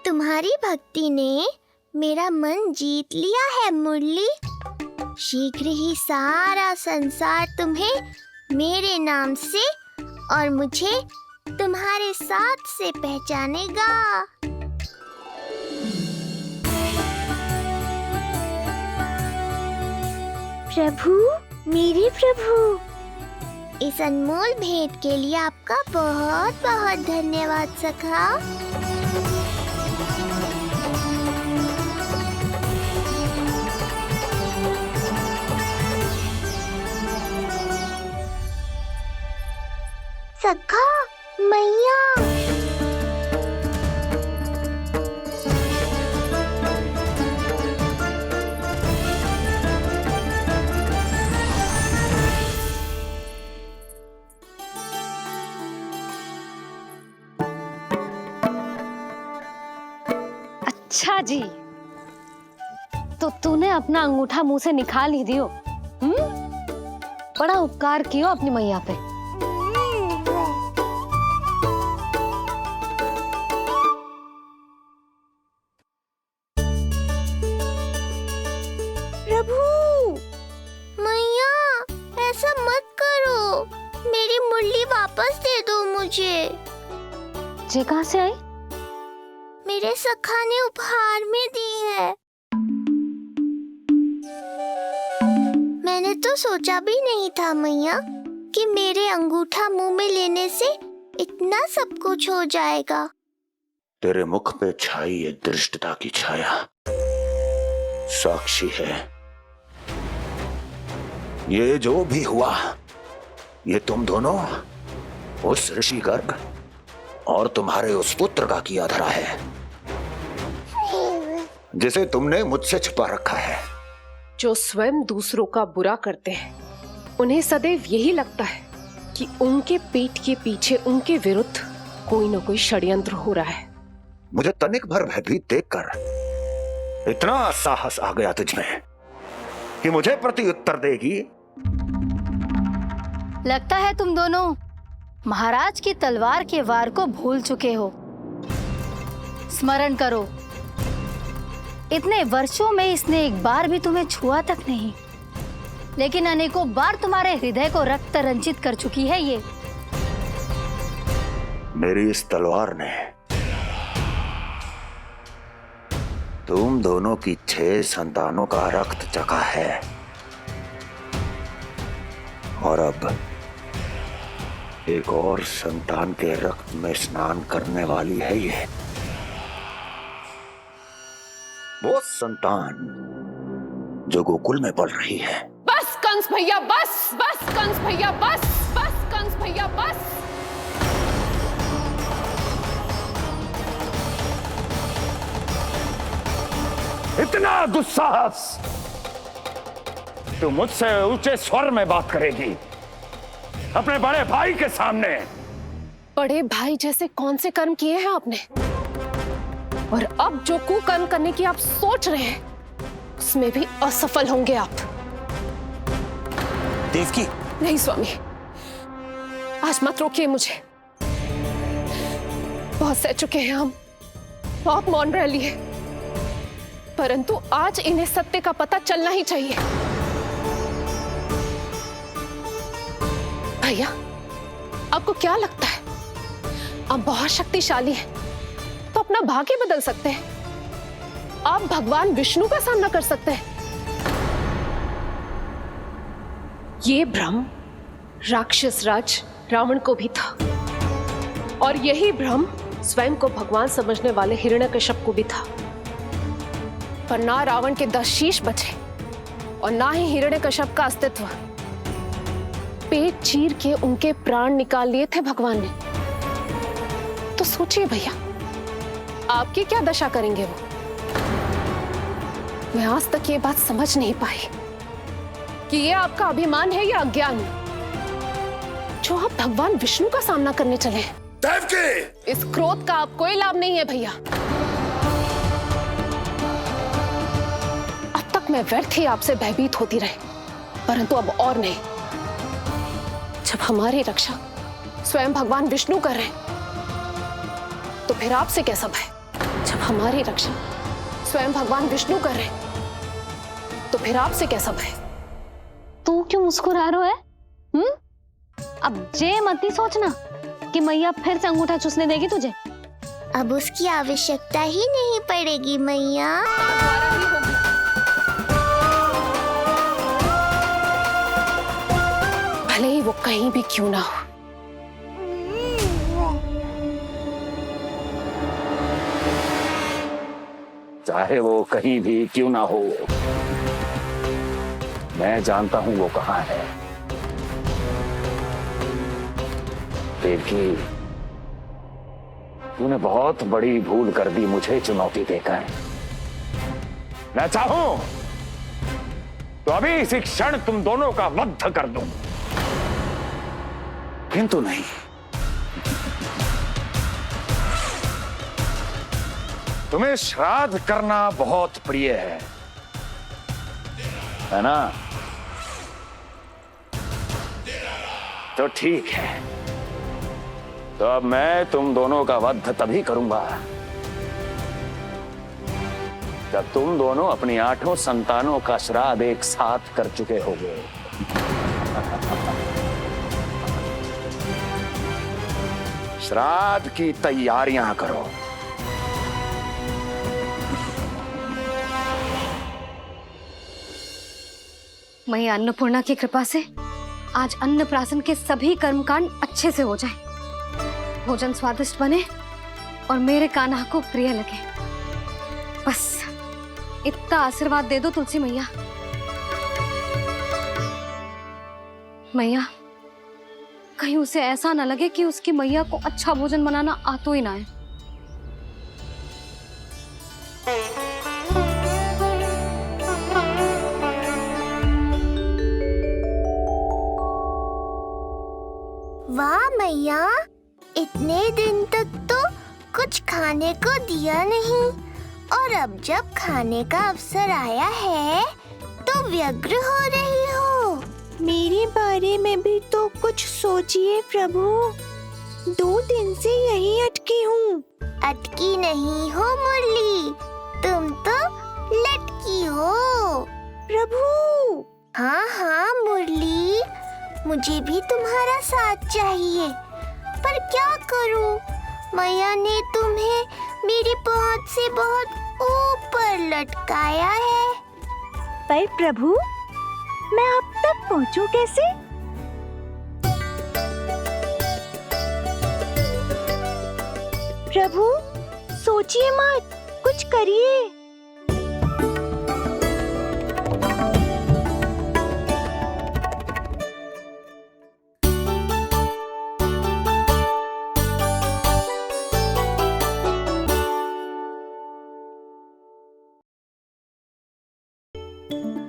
तुम्हारी भक्ति ने मेरा मन जीत लिया है मुरली। शीघ्र ही सारा संसार तुम्हें मेरे नाम से और मुझे तुम्हारे साथ से पहचानेगा। प्रभु, मेरे प्रभु, इस अनमोल भेंट के लिए आपका बहुत बहुत धन्यवाद सखा। सखा, मैया। अच्छा जी, तो तूने अपना अंगूठा मुंह से निकाल ही दियो। बड़ा उपकार कियो अपनी मैया पे। प्रभु, मैया, ऐसा मत करो। मेरी मुरली वापस दे दो मुझे। ये कहाँ से आई? मेरे सखा ने उपहार में दी है। मैंने तो सोचा भी नहीं था मैया कि मेरे अंगूठा मुंह में लेने से इतना सब कुछ हो जाएगा। तेरे मुख पे छाई ये दृष्टता की छाया साक्षी है। ये जो भी हुआ, ये तुम दोनों, उस ऋषि गर्ग और तुम्हारे उस पुत्र का किया धरा है, जिसे तुमने मुझसे छुपा रखा है। जो स्वयं दूसरों का बुरा करते हैं, उन्हें सदैव यही लगता है कि उनके पीठ के पीछे उनके विरुद्ध कोई न कोई षड्यंत्र हो रहा है। मुझे तनिक भर भयभीत देखकर इतना साहस आ गया तुझमें कि मुझे प्रति उत्तर देगी। लगता है तुम दोनों महाराज की तलवार के वार को भूल चुके हो। स्मरण करो, इतने वर्षों में इसने एक बार भी तुम्हें छुआ तक नहीं, लेकिन अनेकों बार तुम्हारे हृदय को रक्त रंजित कर चुकी है ये। मेरी इस तलवार ने तुम दोनों की 6 संतानों का रक्त चखा है, और अब एक और संतान के रक्त में स्नान करने वाली है ये। वो संतान जो गोकुल में पल रही है। बस कंस भैया, बस बस कंस भैया, बस बस कंस भैया, बस। इतना दुस्साहस! तू मुझसे ऊंचे स्वर में बात करेगी अपने बड़े भाई के सामने? बड़े भाई जैसे कौन से कर्म किए हैं आपने? और अब जो कुकर्म करने की आप सोच रहे हैं, उसमें भी असफल होंगे आप। देवकी! नहीं स्वामी, आज मत रोकिए मुझे। बहुत सह चुके हैं हम, बहुत मौन रह लिए, परंतु आज इन्हें सत्य का पता चलना ही चाहिए। भैया, आपको क्या लगता है आप बहुत शक्तिशाली हैं, तो अपना भाग्य बदल सकते हैं? आप भगवान विष्णु का सामना कर सकते हैं। ये भ्रम राक्षस राज रावण को भी था, और यही भ्रम स्वयं को भगवान समझने वाले हिरण्यकश्यप को भी था। पर ना रावण के 10 शीश बचे और ना ही हिरण्यकश्यप का अस्तित्व। पेट चीर के उनके प्राण निकाल लिए थे भगवान ने। तो सोचिए भैया, आपकी क्या दशा करेंगे वो? मैं आज तक ये बात समझ नहीं पाई कि ये आपका अभिमान है या अज्ञान, जो आप भगवान विष्णु का सामना करने चले हैं। देवकी! इस क्रोध का आप कोई लाभ नहीं है भैया। अब तक मैं व्यर्थ ही आपसे भयभीत होती रही, परंतु अब और नहीं। जब हमारी रक्षा स्वयं भगवान विष्णु कर रहे हैं, तो फिर आपसे कैसा भय? जब हमारी रक्षा स्वयं भगवान विष्णु कर रहे हैं, तो फिर आपसे कैसा भय? तू क्यों मुस्कुरा रहा है? अब जे मत ही सोचना कि मैया फिर से अंगूठा चूसने देगी तुझे। अब उसकी आवश्यकता ही नहीं पड़ेगी मैया। भले ही वो कहीं भी क्यों ना हो। चाहे वो कहीं भी क्यों ना हो, मैं जानता हूं वो कहां है। देवकी, तूने बहुत बड़ी भूल कर दी मुझे चुनौती देकर। मैं चाहूं तो अभी इसी क्षण तुम दोनों का वध कर दूं, किंतु नहीं। तुम्हें श्राद्ध करना बहुत प्रिय है ना? तो ठीक है, तो अब मैं तुम दोनों का वध तभी करूंगा जब तुम दोनों अपनी 8 संतानों का श्राद्ध एक साथ कर चुके होगे। श्राद्ध की तैयारियां करो। मैया अन्नपूर्णा की कृपा से आज अन्नप्राशन के सभी कर्मकांड अच्छे से हो जाए, भोजन स्वादिष्ट बने और मेरे कान्हा को प्रिय लगे। बस इतना आशीर्वाद दे दो तुलसी मैया। मैया, कहीं उसे ऐसा ना लगे कि उसकी मैया को अच्छा भोजन बनाना आतो ही ना है। वाह मैया, इतने दिन तक तो कुछ खाने को दिया नहीं, और अब जब खाने का अवसर आया है तो व्यग्र हो रही हो। मेरे बारे में भी तो कुछ सोचिए प्रभु। 2 दिन से यहीं अटकी हूँ। अटकी नहीं हो मुरली, तुम तो लटकी हो प्रभु। हाँ हाँ मुरली, मुझे भी तुम्हारा साथ चाहिए, पर क्या करूं? मैया ने तुम्हें मेरी पहुंच से बहुत ऊपर लटकाया है। पर प्रभु, मैं अब तक पहुंचूं कैसे? प्रभु, सोचिए मत, कुछ करिए।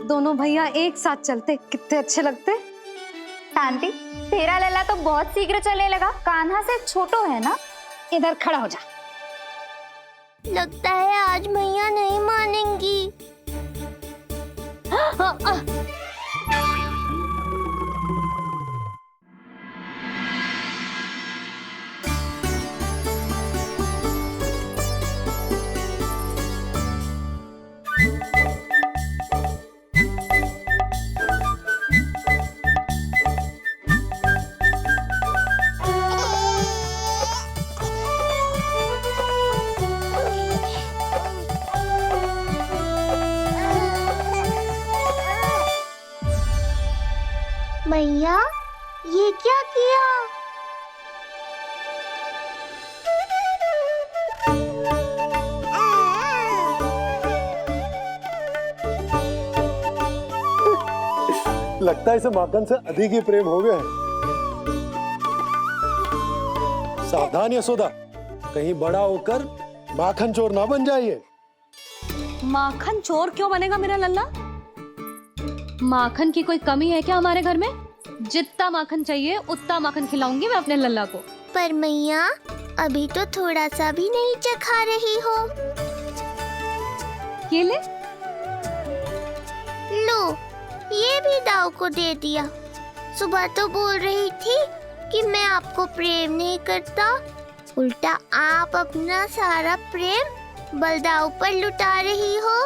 दोनों भैया एक साथ चलते कितने अच्छे लगते। शांति, तेरा लल्ला तो बहुत शीघ्र चलने लगा, कान्हा से छोटो है ना। इधर खड़ा हो जा। लगता है आज मैया नहीं मानेंगी। मैया, ये क्या किया? लगता है इसे माखन से अधिक ही प्रेम हो गया है। सावधान यशोदा, कहीं बड़ा होकर माखन चोर ना बन जाइए। माखन चोर क्यों बनेगा मेरा लल्ला? माखन की कोई कमी है क्या हमारे घर में? जितना माखन चाहिए उतना माखन खिलाऊंगी मैं अपने लल्ला को। पर मैया, अभी तो थोड़ा सा भी नहीं चखा रही हो। ये ले। लो, ये भी दाव को दे दिया। सुबह तो बोल रही थी कि मैं आपको प्रेम नहीं करता, उल्टा आप अपना सारा प्रेम बलदाव पर लुटा रही हो।